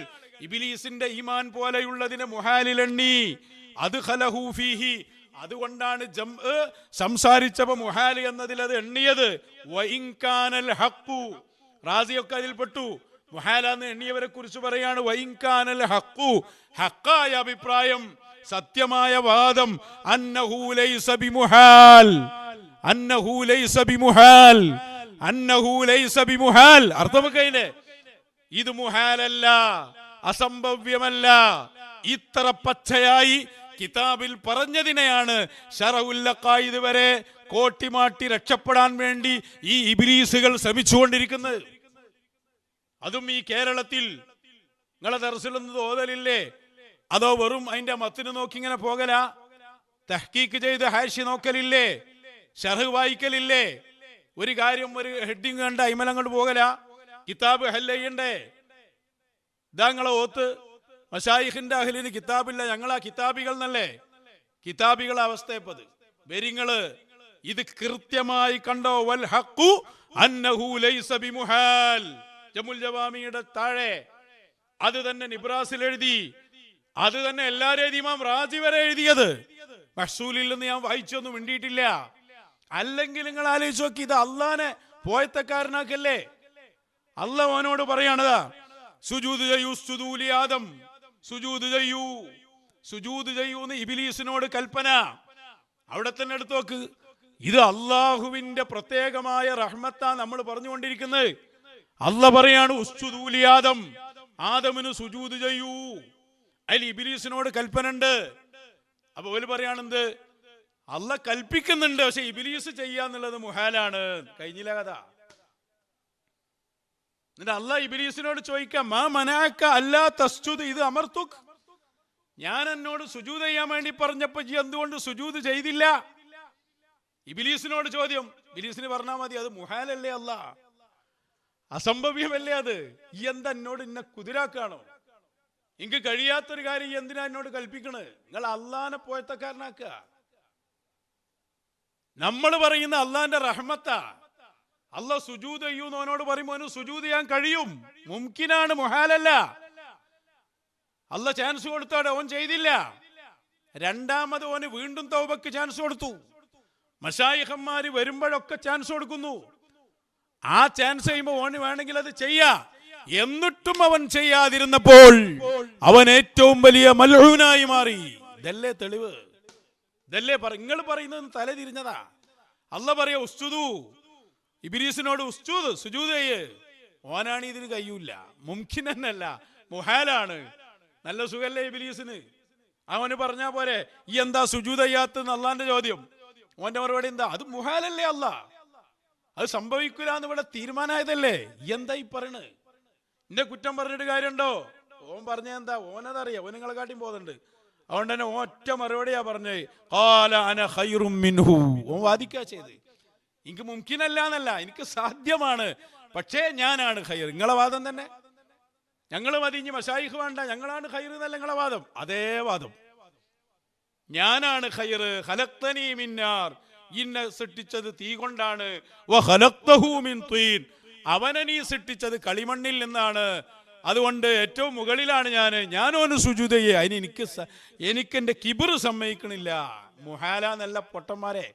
ഇബ്ലീസിന്റെ ഈമാൻ പോലെയുള്ളതിനെ മുഹാലിലെണ്ണി, അദ്ഖലഹു ഫീഹി, അതുകൊണ്ടാണ് ജംഅ് സംസാരിച്ചപ്പോ മുഹാൽ എന്നതിൽ അത് എണ്ണിയത്. വഇൻ കാനൽ ഹഖ്ഖു, റാസിയൊക്കെ അതിൽപ്പെട്ടു. മുഹാലെന്ന് എണ്ണിയവരെ കുറിച്ച് പറയാണ്. വഇൻ കാനൽ ഹഖ്ഖു, ഹഖായ അഭിപ്രായം, സത്യമായ വാദം, അന്നഹു ലൈസ ബിമുഹാൽ, അന്നഹു ലൈസ ബിമുഹാൽ, അന്നഹു ലൈസ ബിമുഹാൽ. അർത്ഥമൊക്കെ ഇത് മുഹാലല്ല, അസംഭവ്യമല്ല. ഇത്ര പച്ചയായി കിതാബിൽ പറഞ്ഞതിനെയാണ് ശറഉൽ അഖായിദ് വരെ കോട്ടിമാട്ടി രക്ഷപ്പെടാൻ വേണ്ടി ഈ ഇബ്ലീസുകൾ ശ്രമിച്ചുകൊണ്ടിരിക്കുന്നത്. അതും ഈ കേരളത്തിൽ. നിങ്ങളെ ദർസിലൊന്നും ഓതലില്ലേ? അതോ വെറും അതിന്റെ മത്തിന് നോക്കി ഇങ്ങനെ പോകല? തഹ്ഖീഖ് ചെയ്ത് ഹാഷി നോക്കലില്ലേ? ശർഹ് വായിക്കലില്ലേ? ഒരു കാര്യം ഒരു ഹെഡിങ് കണ്ട അയിമലങ്ങോട്ട് പോകല? കിതാബ് ഹല്ലയ്യണ്ടേ? ഇതാ നിങ്ങളെ ഓത്ത്. മശായിഖിന്റെ അഹ്ലിന് കിതാബില്ല, ഞങ്ങളാ കിതാബികൾ എന്നല്ലേ? കിതാബികളെ അവസ്ഥയപ്പത് വരിങ്ങള് ഇത് കൃത്യമായി കണ്ടോ? വൽ ഹഖ്ഖു അന്നഹു ലൈസ ബിമുഹാൽ, ജമുൽ ജവാമിയുടെ താഴെ അത് തന്നെ നിബ്രാസിൽ എഴുതി, അത് തന്നെ എല്ലാവരും ഇമാം റാസി വരെ എഴുതിയത്. മഹ്സൂലിൽ നിന്ന് ഞാൻ വായിച്ചൊന്നും മിണ്ടിയിട്ടില്ല. അല്ലെങ്കിൽ നിങ്ങൾ ആലോചിച്ച് നോക്കി, ഇത് അള്ളാനെ പോയത്തക്കാരനാക്കല്ലേ? അള്ളാഹ് അവനോട് പറയാണതാ, സുജൂദ് ചെയ്യൂ, സുജൂദ് ആദം, സുജൂദ് ചെയ്യൂ, സുജൂദ് ചെയ്യൂന്ന് ഇബ്ലീസിനോട് കൽപ്പന. അവിടെ തന്നെ എടുത്തു നോക്ക്. ഇത് അള്ളാഹുവിന്റെ പ്രത്യേകമായ റഹ്മത്താ നമ്മൾ പറഞ്ഞുകൊണ്ടിരിക്കുന്നത്. അള്ളാഹ് പറയാണ് ഉസ്ജുദൂ ലി ആദം, ആദമിന് സുജൂദ് ചെയ്യൂ. അതിൽ ഇബ്ലീസിനോട് കൽപ്പന ഉണ്ട്. അപ്പൊ ഓല് പറയാണെന്ത്? അള്ളാഹ് കൽപ്പിക്കുന്നുണ്ട്, പക്ഷെ ഇബ്ലീസ് ചെയ്യാന്നുള്ളത് മുഹാലാണ്. കഴിഞ്ഞില്ല കഥ. എന്നിട്ട് അള്ളാഹ് ഇബ്ലീസിനോട് ചോദിക്കാം, മാ മനാഅക അല്ലാ തസ്ജുദ്, ഇത് അമർത്തുക്, ഞാൻ എന്നോട് സുജൂദ് ചെയ്യാൻ വേണ്ടി പറഞ്ഞപ്പോ ജി എന്തുകൊണ്ട് സുജൂദ് ചെയ്തില്ല? ഇബ്ലീസിനോട് ചോദ്യം. ഇബ്ലീസിന് പറഞ്ഞാൽ മതി, അത് മുഹാലല്ലേ, അല്ലാഹ് അസംഭവ്യമല്ലേ അത്. ഈ എന്താ എന്നോട് ഇന്നെ കുതിരാക്കാണോ? എനിക്ക് കഴിയാത്തൊരു കാര്യം ഈ എന്തിനാ എന്നോട് കൽപ്പിക്കണ്? നിങ്ങൾ അള്ളാനെ പോയത്തക്കാരനാക്കുക. നമ്മൾ പറയുന്ന അള്ളാന്റെ റഹ്മത്താ. അള്ളാഹ് സുജൂദ് ചെയ്യൂന്ന് അവനോട് പറയുമ്പോ അവന് സുജൂദ് ചെയ്യാൻ കഴിയും, മുംകിനാണ്, മുഹാലല്ല. അള്ളാഹ് ചാൻസ് കൊടുത്തോടെ ഓൻ ചെയ്തില്ല. രണ്ടാമത് ഓന് വീണ്ടും തൗബക്ക് ചാൻസ് കൊടുത്തു. മശായിഖന്മാര് വരുമ്പോഴൊക്കെ ചാൻസ് കൊടുക്കുന്നു. ആ ചാൻസ് ചെയ്യുമ്പോൾ ഓന് വേണമെങ്കിൽ അത് ചെയ്യാ. എന്നിട്ടും അവൻ ചെയ്യാതിരുന്നപ്പോൾ അവൻ ഏറ്റവും വലിയ മൽഊനായി മാറി. ഇതല്ലേ തെളിവ്? ഇതല്ലേ നിങ്ങൾ പറയുന്നത് തല തിരിഞ്ഞതാ. അള്ളാഹ് പറയാ ഉസ്ജുദു, ഇബ്ലീസിനോട് ഉസ്ജൂദ്, സുജൂദ് ചെയ്യ്. ഓനാണ് ഇതിന് കഴിയൂല, മുംകിനല്ല, മുഹാലാണ്. നല്ല സുഖല്ലേ ഇബ്ലീസിന്? അവന് പറഞ്ഞാ പോരെ ഈ എന്താ സുജൂദ് ചെയ്യാത്തെന്ന് അള്ളാന്റെ ചോദ്യം. ഓന്റെ മറുപടി എന്താ? അത് മുഹാലല്ലേ അല്ലാഹ്, അത് സംഭവിക്കൂല എന്ന് ഇവിടെ തീരുമാനമായതല്ലേ. എന്താ ഈ പറയണ്? എന്റെ കുറ്റം പറഞ്ഞിട്ട് കാര്യമുണ്ടോ? ഓൻ പറഞ്ഞ എന്താ? ഓനതറിയാം, ഓൻ നിങ്ങളെ കാട്ടിയും പോകുന്നുണ്ട്. അതുകൊണ്ട് തന്നെ ഒറ്റ മറുപടിയാ പറഞ്ഞേ, ഖാല അന ഖൈറും മിൻഹു. ഓൻ വാദിക്കാ ചെയ്ത്, എനിക്ക് മുംകിനല്ല എന്നല്ല, എനിക്ക് സാധ്യമാണ്, പക്ഷേ ഞാനാണ് ഖൈർ. നിങ്ങളെ വാദം തന്നെ. ഞങ്ങൾ മതി, ഇനി മശായിഖ് വേണ്ട, ഞങ്ങളാണ് ഖൈർ എന്നല്ല നിങ്ങളെ വാദം. അതേ വാദം, ഞാനാണ് ഖൈർ. ഖലഖ്തനീ മിൻ നാർ, ഇന്നെ സൃഷ്ടിച്ചത് തീ കൊണ്ടാണ്, വഖലഖ്തഹു മിൻ തീൻ, അവനെ നീ സൃഷ്ടിച്ചത് കളിമണ്ണിൽ നിന്നാണ്, അതുകൊണ്ട് ഏറ്റവും മുകളിലാണ് ഞാൻ ഓന് സുജൂദ് ചെയ്യേ. അതിന് എനിക്ക് എൻ്റെ കിബിർ സമ്മതിക്കണില്ല. മുഹാല എന്നല്ല പൊട്ടന്മാരെ,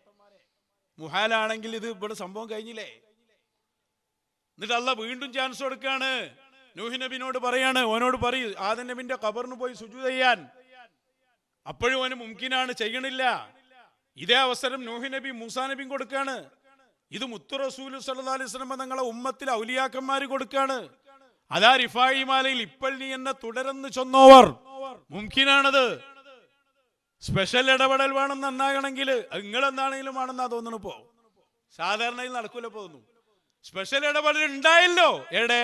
മുഹാലാണെങ്കിൽ ഇത് ഇവിടെ സംഭവം കഴിഞ്ഞില്ലേ. എന്നിട്ട് അള്ളാഹ് വീണ്ടും ചാൻസ് കൊടുക്കാണ്. നൂഹ് നബിനോട് പറയാണ്, ഓനോട് പറയും ആദം നബിന്റെ ഖബറിന് പോയി സുജൂദ് ചെയ്യാൻ. അപ്പോഴും ഓന് മുംകിനാണ്, ചെയ്യണില്ല. ഇതേ അവസരം നൂഹ് നബി മൂസാ നബിയും കൊടുക്കാണ്. ഇത് മുത്തു റസൂൽ സല്ലല്ലാഹു അലൈഹി വസല്ലം തങ്ങളെ ഉമ്മത്തിൽ ഔലിയാക്കന്മാര് കൊടുക്കാണ്. അതാ റിഫായി മാലയിൽ ഇപ്പോൾ നീ എന്നെ തുടരെന്ന് ചൊന്നോവർ, മുംകിനാണത്. സ്പെഷ്യൽ ഇടപെടൽ വേണം നന്നാകണമെങ്കിൽ നിങ്ങൾ എന്താണെങ്കിലും ആണെന്നാ തോന്നുന്നു. ഇപ്പോ സാധാരണയിൽ നടക്കൂല തോന്നുന്നു. സ്പെഷ്യൽ ഇടപെടൽ ഉണ്ടായല്ലോ എവിടെ?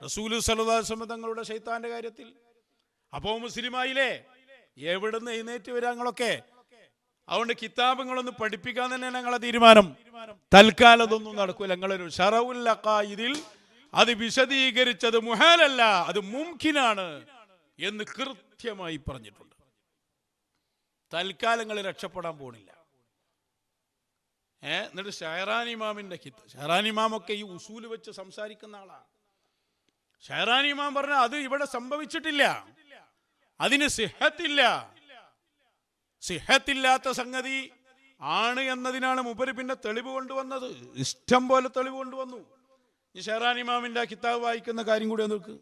റസൂല് സല്ലല്ലാഹു അലൈഹി വസല്ലം തങ്ങളുടെ ശൈത്താന്റെ കാര്യത്തിൽ. അപ്പോ മുസ്ലിമായില്ലേ, എവിടുന്ന് എഴുന്നേറ്റ് വരാങ്ങളൊക്കെ. അതുകൊണ്ട് കിതാബുകളൊന്ന് പഠിപ്പിക്കാൻ തന്നെയാണ് ഞങ്ങളെ തീരുമാനം. തൽക്കാലം അതൊന്നും നടക്കൂല. ഞങ്ങളൊരു ശറഉൽ അഖായിദിൽ അത് വിശദീകരിച്ചത് മുഹാലല്ല, അത് മുംകിനാണ് എന്ന് കൃത്യമായി പറഞ്ഞിട്ടുണ്ട്. തൽക്കാലങ്ങളിൽ രക്ഷപ്പെടാൻ പോണില്ല. എന്നിട്ട് ഷഹറാൻ ഇമാമിന്റെ ഷഹറാൻ ഇമാമൊക്കെ ഈ ഉസൂല് വെച്ച് സംസാരിക്കുന്ന ആളാണ്. ഷഹറാൻ ഇമാം പറഞ്ഞ അത് ഇവിടെ സംഭവിച്ചിട്ടില്ല, അതിന് സിഹത്തില്ല. സിഹത്തില്ലാത്ത സംഗതി ആണ് എന്നതിനാണ് മൂപ്പര് പിന്നെ തെളിവ് കൊണ്ടുവന്നത്. ഇഷ്ടം പോലെ തെളിവ് കൊണ്ടുവന്നു. ഈ ഷഹറാൻ ഇമാമിന്റെ കിതാബ് വായിക്കുന്ന കാര്യം കൂടി നോക്ക്.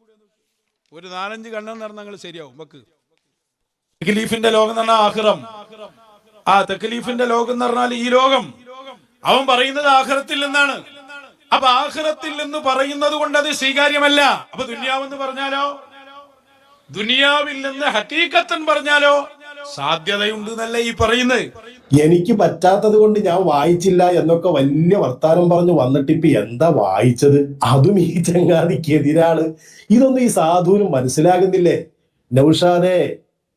ഒരു 4-5 കണ്ണം നടന്ന് ഞങ്ങൾ ശരിയാവും. നമുക്ക് തക്ലീഫിന്റെ ലോകം എന്ന് പറഞ്ഞാൽ ആഖിറം. ആ തക്ലീഫിന്റെ ലോകം എന്ന് പറഞ്ഞാൽ ഈ ലോകം. അവൻ പറയുന്നത് ആഖിറത്തിൽ നിന്നാണ്. അപ്പൊ ആഖിറത്തിൽ നിന്ന് പറയുന്നത് കൊണ്ട് അത് സ്വീകാര്യമല്ല. അപ്പൊ ദുനിയാവെന്ന് പറഞ്ഞാലോ, ദുനിയാവിൽ നിന്ന് ഹഖീഖത്തൻ പറഞ്ഞാലോ സാധ്യതയുണ്ട് എന്നല്ല ഈ പറയുന്നത്. എനിക്ക് പറ്റാത്തത് കൊണ്ട് ഞാൻ വായിച്ചില്ല എന്നൊക്കെ വലിയ വർത്താനം പറഞ്ഞു വന്നിട്ട് ഇപ്പൊ എന്താ വായിച്ചത്? അതും ഈ ചങ്ങാതിക്ക് എതിരാണ്. ഇതൊന്നും ഈ സാധുവിനും മനസ്സിലാകുന്നില്ലേ? നൗഷാദേ,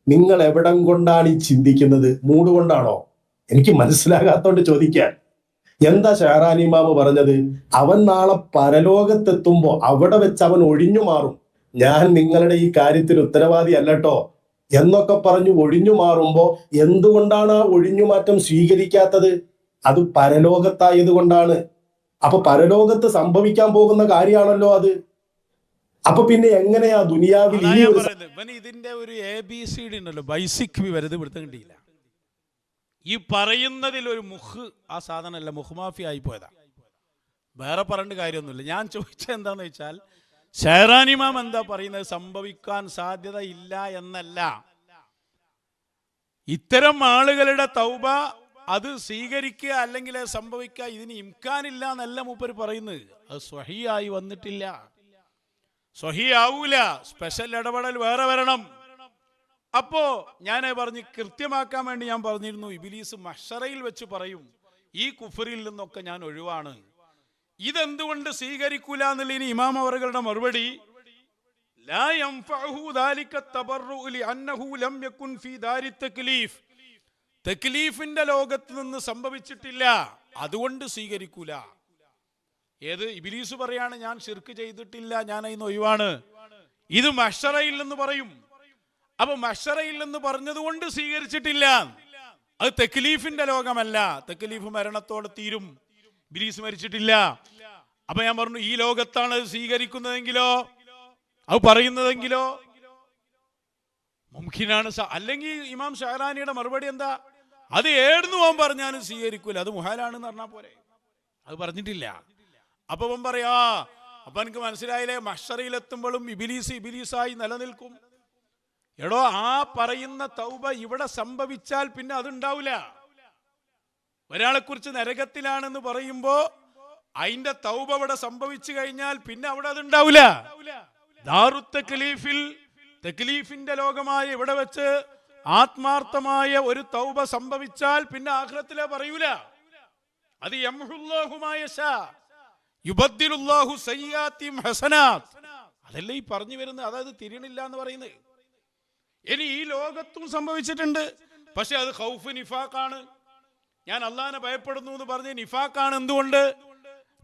നിങ്ങൾ എവിടം കൊണ്ടാണ് ഈ ചിന്തിക്കുന്നത്? മൂട് കൊണ്ടാണോ? എനിക്ക് മനസ്സിലാകാത്തോണ്ട് ചോദിക്കാൻ. എന്താ ഷഹറാൻ ഇമാമ് പറഞ്ഞത്? അവൻ നാളെ പരലോകത്തെത്തുമ്പോ അവിടെ വെച്ച് അവൻ ഒഴിഞ്ഞു മാറും. ഞാൻ നിങ്ങളുടെ ഈ കാര്യത്തിൽ ഉത്തരവാദി അല്ലട്ടോ എന്നൊക്കെ പറഞ്ഞു ഒഴിഞ്ഞു മാറുമ്പോ എന്തുകൊണ്ടാണ് ആ ഒഴിഞ്ഞുമാറ്റം സ്വീകരിക്കാത്തത്? അത് പരലോകത്തായത് കൊണ്ടാണ്. അപ്പൊ പരലോകത്ത് സംഭവിക്കാൻ പോകുന്ന കാര്യമാണല്ലോ അത്. അപ്പൊ പിന്നെ എങ്ങനെയാ ദുനിയാവിൽ ഇതിന്റെ ഒരു ABCD ഉണ്ടല്ലോ, ബൈസിക് വിവരം ഇവിടുത്തെ കിട്ടിയില്ല. ഈ പറയുന്നതിൽ ഒരു മുഹ് ആ സാധനമല്ല, മുഹ്മാഫി ആയി പോയതാ. വേറെ പറഞ്ഞിട്ട് കാര്യമൊന്നുമില്ല. ഞാൻ ചോദിച്ചത് എന്താന്ന് വെച്ചാൽ ഷഹറാൻ ഇമാം എന്താ പറയുന്നത്? സംഭവിക്കാൻ സാധ്യത ഇല്ല എന്നല്ല, ഇത്തരം ആളുകളുടെ തൗബ അത് സ്വീകരിക്കുക അല്ലെങ്കിൽ സംഭവിക്കുക ഇതിന് ഇംകാനില്ല എന്നല്ല മൂപ്പര് പറയുന്നത്. അത് സ്വഹീഹായി വന്നിട്ടില്ല, സ്വഹീഹാവൂല. സ്പെഷ്യൽ ഇടപെടൽ വേറെ വരണം. അപ്പോ ഞാൻ പറഞ്ഞ് കൃത്യമാക്കാൻ വേണ്ടി ഞാൻ പറഞ്ഞിരുന്നു, ഇബ്ലീസ് മഹ്ശറയിൽ വെച്ച് പറയും ഈ കുഫറിൽ നിന്നൊക്കെ ഞാൻ ഒഴിവാണ്. ഇതെന്തുകൊണ്ട് സ്വീകരിക്കൂല എന്നുള്ളതിന് ഇമാം അവറുകളുടെ മറുപടി, ലാ യൻഫഉഹു ദാലിക തബർറു ലിഅന്നഹു ലം യകുൻ ഫീ ദാരി തക്ലീഫ്. തക്ലീഫിന്റെ ലോകത്ത് നിന്ന് സംഭവിച്ചിട്ടില്ല, അതുകൊണ്ട് സ്വീകരിക്കൂല. ഏത്? ഇബ്ലീസ് പറയാണ് ഞാൻ ശിർക്ക് ചെയ്തിട്ടില്ല, ഞാൻ അതിന് ഒഴിവാണ്. ഇത് മഹ്ശറയിൽ നിന്ന് പറയും. അപ്പൊ മഹ്ശറയിൽ നിന്ന് പറഞ്ഞതുകൊണ്ട് സ്വീകരിച്ചിട്ടില്ല. അത് തക്ലീഫിന്റെ ലോകമല്ല, തക്ലീഫ് മരണത്തോടെ തീരും. ഇബ്ലീസ് മരിച്ചിട്ടില്ല. അപ്പൊ ഞാൻ പറഞ്ഞു ഈ ലോകത്താണ് അത് സ്വീകരിക്കുന്നതെങ്കിലോ അത് പറയുന്നതെങ്കിലോ മുംകിനാണ്. അല്ലെങ്കിൽ ഇമാം ഷഹറാനിയുടെ മറുപടി എന്താ? അത് ഏടുന്നു അവൻ പറഞ്ഞാലും സ്വീകരിക്കൂല, അത് മുഹാലാണെന്ന് പറഞ്ഞാൽ പോരെ. അത് പറഞ്ഞിട്ടില്ല. അപ്പൊ അവൻ പറയാ, അപ്പൊ എനിക്ക് മനസ്സിലായില്ലേ, മഹ്ശറയിലെത്തുമ്പോഴും ഇബ്ലീസായി നിലനിൽക്കും. എടോ, ആ പറയുന്ന തൗബ ഇവിടെ സംഭവിച്ചാൽ പിന്നെ അതുണ്ടാവില്ല. ഒരാളെ കുറിച്ച് നരകത്തിലാണെന്ന് പറയുമ്പോ അതിന്റെ തൗബ ഇവിടെ സംഭവിച്ചു കഴിഞ്ഞാൽ പിന്നെ അവിടെ അതുണ്ടാവില്ല. ദാറു തക്ലീഫിൽ, തക്ലീഫിന്റെ ലോകമായ ഇവിടെ വെച്ച് ആത്മാർത്ഥമായ ഒരു തൗബ സംഭവിച്ചാൽ പിന്നെ ആഖിറത്തിലെ പറയൂല. അത് യംഹുല്ലാഹു മാ യശാ യുബദ്ദിലുല്ലാഹു സയ്യിആതിഹിം ഹസനാത്ത്. അതല്ലേ ഈ പറഞ്ഞു വരുന്നത്. അതായത് തിരിയണില്ല എന്ന് പറയുന്നത്. ഇനി ഈ ലോകത്തും സംഭവിച്ചിട്ടുണ്ട്, പക്ഷെ അത് ഖൗഫ് നിഫാഖാണ്. ഞാൻ അള്ളാഹിനെ ഭയപ്പെടുന്നു എന്ന് പറഞ്ഞ് നിഫാഖാണ്. എന്തുകൊണ്ട്?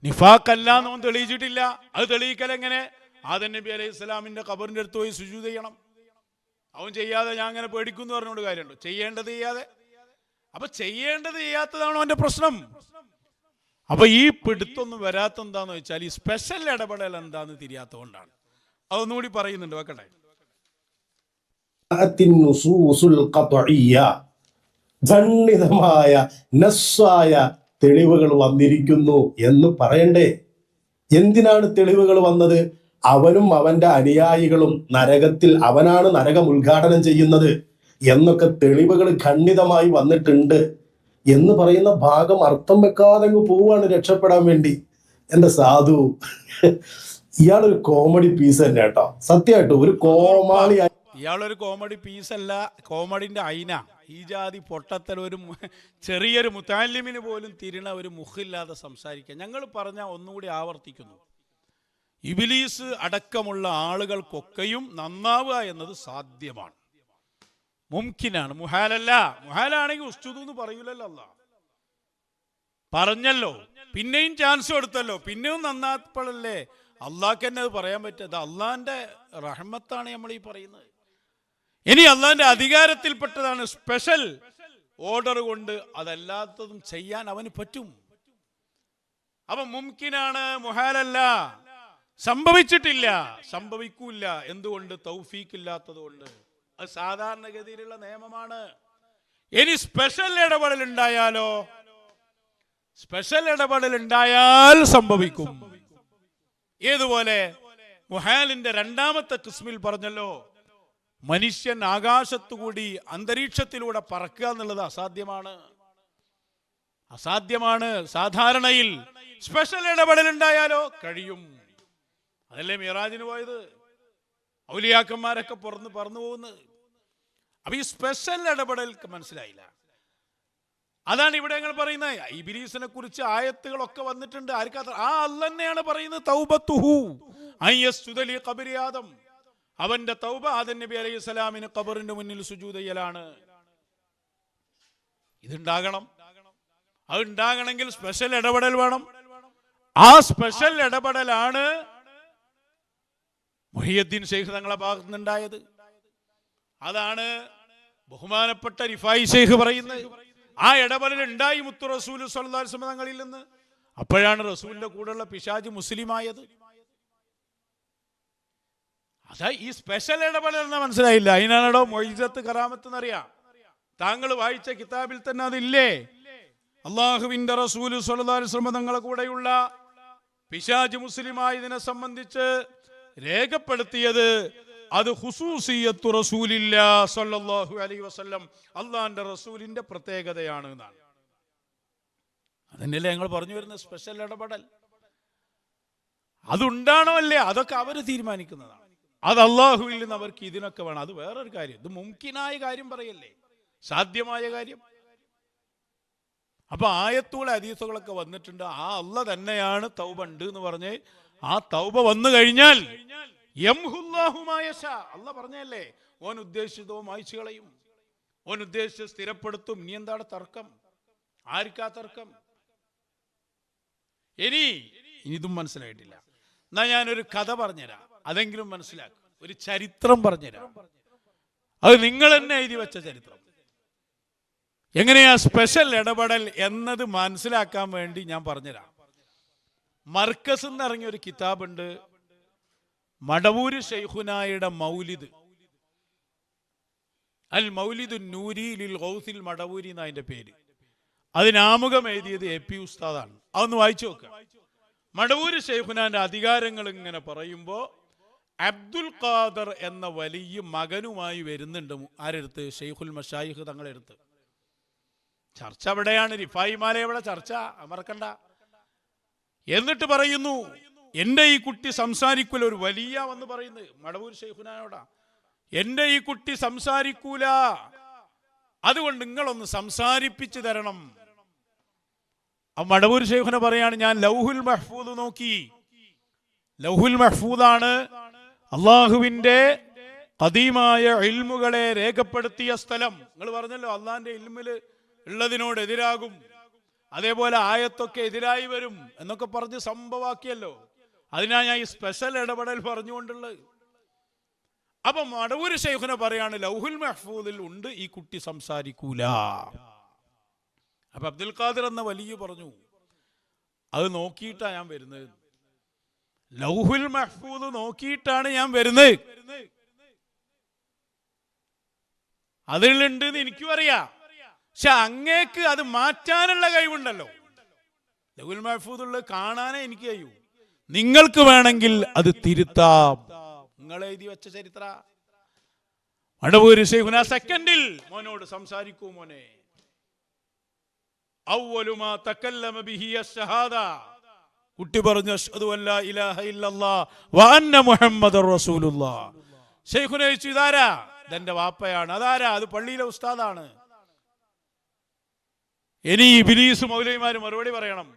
നിഫാഖല്ല എന്നവൻ തെളിയിച്ചിട്ടില്ല. അത് തെളിയിക്കൽ എങ്ങനെ? ആദം നബി അലൈഹി സ്വലാമിന്റെ ഖബറിന്റെ അടുത്ത് പോയി സുജൂദ് ചെയ്യണം. അവൻ ചെയ്യാതെ ഞാൻ അങ്ങനെ പേടിക്കും എന്ന് പറഞ്ഞുകൊണ്ട് കാര്യമുണ്ടോ? ചെയ്യേണ്ടത് ചെയ്യാതെ അപ്പൊ ചെയ്യേണ്ടത് ചെയ്യാത്തതാണോ അവന്റെ പ്രശ്നം? അപ്പൊ ഈ പിടുത്തൊന്നും വരാത്ത എന്താന്ന് വെച്ചാൽ ഈ സ്പെഷ്യൽ ഇടപെടൽ എന്താന്ന് തിരിയാത്തതുകൊണ്ടാണ്. അതൊന്നുകൂടി പറയുന്നുണ്ട്, വെക്കട്ടെ. ഖണ്ഡിതമായ നസ്സായ തെളിവുകൾ വന്നിരിക്കുന്നു എന്ന് പറയണ്ടേ? എന്തിനാണ് തെളിവുകൾ വന്നത്? അവനും അവന്റെ അനുയായികളും നരകത്തിൽ, അവനാണ് നരകം ഉദ്ഘാടനം ചെയ്യുന്നത് എന്നൊക്കെ തെളിവുകൾ ഖണ്ഡിതമായി വന്നിട്ടുണ്ട് എന്ന് പറയുന്ന ഭാഗം അർത്ഥം വെക്കാതെ അങ്ങ് പോവാണ് രക്ഷപ്പെടാൻ വേണ്ടി. എന്റെ സാധു, ഇയാളൊരു കോമഡി പീസ് തന്നെ കേട്ടോ, സത്യമായിട്ടും ഒരു കോമാളി. ഇയാളൊരു കോമഡി പീസല്ല, കോമഡിന്റെ അയിന. ഈ ജാതി പൊട്ടത്തൽ ഒരു ചെറിയൊരു മുത്താലിമിന് പോലും തിരിണ ഒരു മുഖില്ലാതെ സംസാരിക്കുക. ഞങ്ങൾ പറഞ്ഞ ഒന്നുകൂടി ആവർത്തിക്കുന്നു, ഇബ്ലീസ് അടക്കമുള്ള ആളുകൾക്കൊക്കെയും നന്നാവുക എന്നത് സാധ്യമാണ്, മുംകിനാണ്, മുഹാലല്ല. മുഹാലാണെങ്കിൽ ഉസ്തുദ് എന്ന് പറയൂലല്ലോ, അല്ലാ പറഞ്ഞല്ലോ, പിന്നെയും ചാൻസ് കൊടുത്തല്ലോ, പിന്നെയും നന്നാപ്പളല്ലേ അള്ളാഹ്ക്ക് തന്നെ അത് പറയാൻ പറ്റത്. അള്ളാഹിന്റെ റഹ്മത്താണ് നമ്മൾ ഈ പറയുന്നത്. ഇനി അള്ളാഹിന്റെ അധികാരത്തിൽപ്പെട്ടതാണ് സ്പെഷ്യൽ ഓർഡർ കൊണ്ട് അതല്ലാത്തതും ചെയ്യാൻ അവന് പറ്റും. അപ്പൊ മുംകിനാണ്, മുഹാലല്ല, സംഭവിച്ചിട്ടില്ല, സംഭവിക്കൂല. എന്തുകൊണ്ട്? തൗഫീഖ് ഇല്ലാത്തത് കൊണ്ട്. അത് സാധാരണഗതിയിലുള്ള നിയമമാണ്. ഇനി സ്പെഷ്യൽ ഇടപെടൽ ഉണ്ടായാലോ? സ്പെഷ്യൽ ഇടപെടൽ ഉണ്ടായാൽ സംഭവിക്കും. ഏതുപോലെ? മുഹാലിന്റെ രണ്ടാമത്തെ കിസ്മിൽ പറഞ്ഞല്ലോ, മനുഷ്യൻ ആകാശത്തുകൂടി അന്തരീക്ഷത്തിലൂടെ പറക്കുക എന്നുള്ളത് അസാധ്യമാണ്, അസാധ്യമാണ്. സാധാരണയിൽ സ്പെഷ്യൽ ഇടപെടൽ ഉണ്ടായാലോ കഴിയും. അതല്ലേ മിറാജിന് പോയത്, ഔലിയാക്കന്മാരൊക്കെ പറന്നു പോകുന്നത്. അപ്പൊ ഈ സ്പെഷ്യൽ ഇടപെടൽ മനസ്സിലായില്ല. അതാണ് ഇവിടെ ഞങ്ങൾ പറയുന്നത്. ഇബ്ലീസിനെ കുറിച്ച് ആയത്തുകളൊക്കെ വന്നിട്ടുണ്ട്. ആർക്കാ? ആ അല്ലാഹ് തന്നെയാണ് പറയുന്നത്, തൗബത്തുഹു അയ്യസ്ജുദ ലി ഖബ്രി ആദം. അവന്റെ തൗബ ആദം നബി അലൈഹിസ്സലാമിന് ഖബറിന്റെ മുന്നിൽ സുജൂദ് ചെയ്യലാണ്. ഇതുണ്ടാകണം. അത് ഉണ്ടാകണമെങ്കിൽ സ്പെഷ്യൽ ഇടപെടൽ വേണം. ആ സ്പെഷ്യൽ ഇടപെടലാണ് മുഹിയുദ്ദീൻ ശൈഖ് തങ്ങളെ ഭാഗത്തു നിന്നുണ്ടായത്. അതാണ് ബഹുമാനപ്പെട്ട റിഫായി ശൈഖ് പറയുന്നത്. ആ ഇടപെടൽ ഉണ്ടായി മുത്തു റസൂൽ സ്വല്ലല്ലാഹു അലൈഹി വസല്ലം തങ്ങളിൽ നിന്ന്. അപ്പോഴാണ് റസൂലിന്റെ കൂടെയുള്ള പിശാച് മുസ്ലിമായത്. അതാ ഈ സ്പെഷ്യൽ ഇടപെടൽ എന്ന് മനസ്സിലായില്ല. അതിനാണോ മൊയ്സത്ത് കറാമത്ത് എന്നറിയാം. താങ്കൾ വായിച്ച കിതാബിൽ തന്നെ അതില്ലേ? അള്ളാഹുവിന്റെ റസൂൽ സ്വല്ലല്ലാഹു അലൈഹി വസല്ലം തങ്ങളെ കൂടെയുള്ള പിശാച് മുസ്ലിമായതിനെ സംബന്ധിച്ച് രേഖപ്പെടുത്തിയത് അത് ഖുസൂസിയത്തു റസൂലില്ലാഹി സ്വല്ലല്ലാഹു അലൈഹി വസല്ലം, അള്ളാഹിന്റെ റസൂലിന്റെ പ്രത്യേകതയാണ് എന്നാണ്. അതന്നെയല്ലേ ഞങ്ങൾ പറഞ്ഞു വരുന്ന സ്പെഷ്യൽ ഇടപെടൽ. അതുണ്ടാണോ അല്ലേ അതൊക്കെ അവര് തീരുമാനിക്കുന്നതാണ്. അത് അള്ളാഹുവിൽ നിന്ന് അവർക്ക് ഇതിനൊക്കെ വേണം. അത് വേറൊരു കാര്യം. ഇത് മുംകിനായ കാര്യം പറയല്ലേ, സാധ്യമായ കാര്യം. അപ്പൊ ആയത്തുകളും ഹദീസുകളൊക്കെ വന്നിട്ടുണ്ട്. ആ അള്ളാഹ് തന്നെയാണ് തൗബ ഉണ്ട് എന്ന് പറഞ്ഞ് ആ തൗബ വന്നു കഴിഞ്ഞാൽ അള്ളാഹ് പറഞ്ഞല്ലേ, ഓൻ ഉദ്ദേശിച്ചതോ മായ്ച്ചു കളയും, ഓൻ ഉദ്ദേശിച്ച് സ്ഥിരപ്പെടുത്തും. ഇനി എന്താണ് തർക്കം? ആർക്കാ തർക്കം? ഇനി ഇതും മനസ്സിലായിട്ടില്ല. എന്നാ ഞാനൊരു കഥ പറഞ്ഞുതരാം, അതെങ്കിലും മനസ്സിലാക്കും. ഒരു ചരിത്രം പറഞ്ഞുതരാം. അത് നിങ്ങൾ തന്നെ എഴുതി വെച്ച ചരിത്രം. എങ്ങനെയാ സ്പെഷ്യൽ ഇടപെടൽ എന്നത് മനസ്സിലാക്കാൻ വേണ്ടി ഞാൻ പറഞ്ഞുതരാം. മർക്കസ് എന്നിറങ്ങിയ ഒരു കിതാബുണ്ട്, മടവൂര് ശൈഖുനായുടെ മൗലിദ്, അൽ മൗലിദു നൂരി ലിൽ ഗൗസിൽ മടവൂരി എന്ന അതിന്റെ പേര്. അതിനാമുഖം എഴുതിയത് AP ഉസ്താദാണ്. അതൊന്ന് വായിച്ചു നോക്കുക. മടവൂര് ശൈഖുനാന്റെ അധികാരങ്ങൾ ഇങ്ങനെ പറയുമ്പോ അബ്ദുൽ ഖാദർ എന്ന വലിയ മകനുമായി വരുന്നുണ്ട്. ആരെടുത്ത്? ശൈഖുൽ മശായിഖ് തങ്ങളെടുത്ത്. ചർച്ച അവിടെയാണ്. റിഫായിമാരെ എവിടെ ചർച്ച മറക്കണ്ട. എന്നിട്ട് പറയുന്നു, എന്റെ ഈ കുട്ടി സംസാരിക്കൂല. ഒരു വലിയ വന്ന് പറയുന്നത് മടവൂർ ശൈഖുനായോടാ, എന്റെ ഈ കുട്ടി സംസാരിക്കൂല, അതുകൊണ്ട് നിങ്ങളൊന്ന് സംസാരിപ്പിച്ചു തരണം. മടവൂർ ശൈഖുന പറയാണ്, ഞാൻ ലൗഹുൽ മഹ്ഫൂദ് നോക്കി. ലൗഹുൽ മഹ്ഫൂദാണ് അള്ളാഹുവിന്റെ ഖദീമായ ഇൽമുകളെ രേഖപ്പെടുത്തിയ സ്ഥലം. നിങ്ങൾ പറഞ്ഞല്ലോ അള്ളാഹിന്റെ ഇൽമില് ഉള്ളതിനോട് എതിരാകും, അതേപോലെ ആയത്തൊക്കെ എതിരായി വരും എന്നൊക്കെ പറഞ്ഞ് സംഭവാക്കിയല്ലോ. അതിനാ ഞാൻ ഈ സ്പെഷ്യൽ ഇടപെടൽ പറഞ്ഞുകൊണ്ടുള്ളത്. അപ്പൊ മടവൂര് ശൈഖുന പറയാണ്, ലൗഹുൽ മഹ്ഫൂദിൽ ഉണ്ട് ഈ കുട്ടി സംസാരിക്കൂല. അപ്പൊ അബ്ദുൽ ഖാദിർ എന്ന വലിയ പറഞ്ഞു, അത് നോക്കിയിട്ടാ ഞാൻ വരുന്നത്, ലൗഹുൽ മഹ്ഫൂദ് നോക്കിയിട്ടാണ് ഞാൻ വരുന്നത്. അതിലുണ്ട് എനിക്കും അറിയാം, പക്ഷെ അങ്ങേക്ക് അത് മാറ്റാനുള്ള കഴിവുണ്ടല്ലോ. ലൗഹുൽ മഹ്ഫൂദുള്ള കാണാനേ എനിക്ക് കഴിയൂ, നിങ്ങൾക്ക് വേണമെങ്കിൽ അത് തിരുത്താം. നിങ്ങൾ എഴുതി വെച്ച ചരിത്ര മടവൂര് ശൈഖുന സെക്കൻഡിൽ മോനോട് സംസാരിക്കൂ മോനെ. അവ്വലു മാ തകല്ലമ ബിഹി അശ്ശഹാദ, കുട്ടി പറഞ്ഞു അശ്ഹദു അല്ലാ ഇലാഹ ഇല്ലല്ലാഹ് വ അന്ന മുഹമ്മദുർ റസൂലുള്ളാഹ്. ശൈഖുന ചോദിച്ചു, ഇതാരാ? ഇതെന്റെ വാപ്പയാണ്. അതാരാ? അത് പള്ളിയിലെ ഉസ്താദാണ്. ഇനി ഇബ്ലീസ് മൗലവിമാര് മറുപടി പറയണം,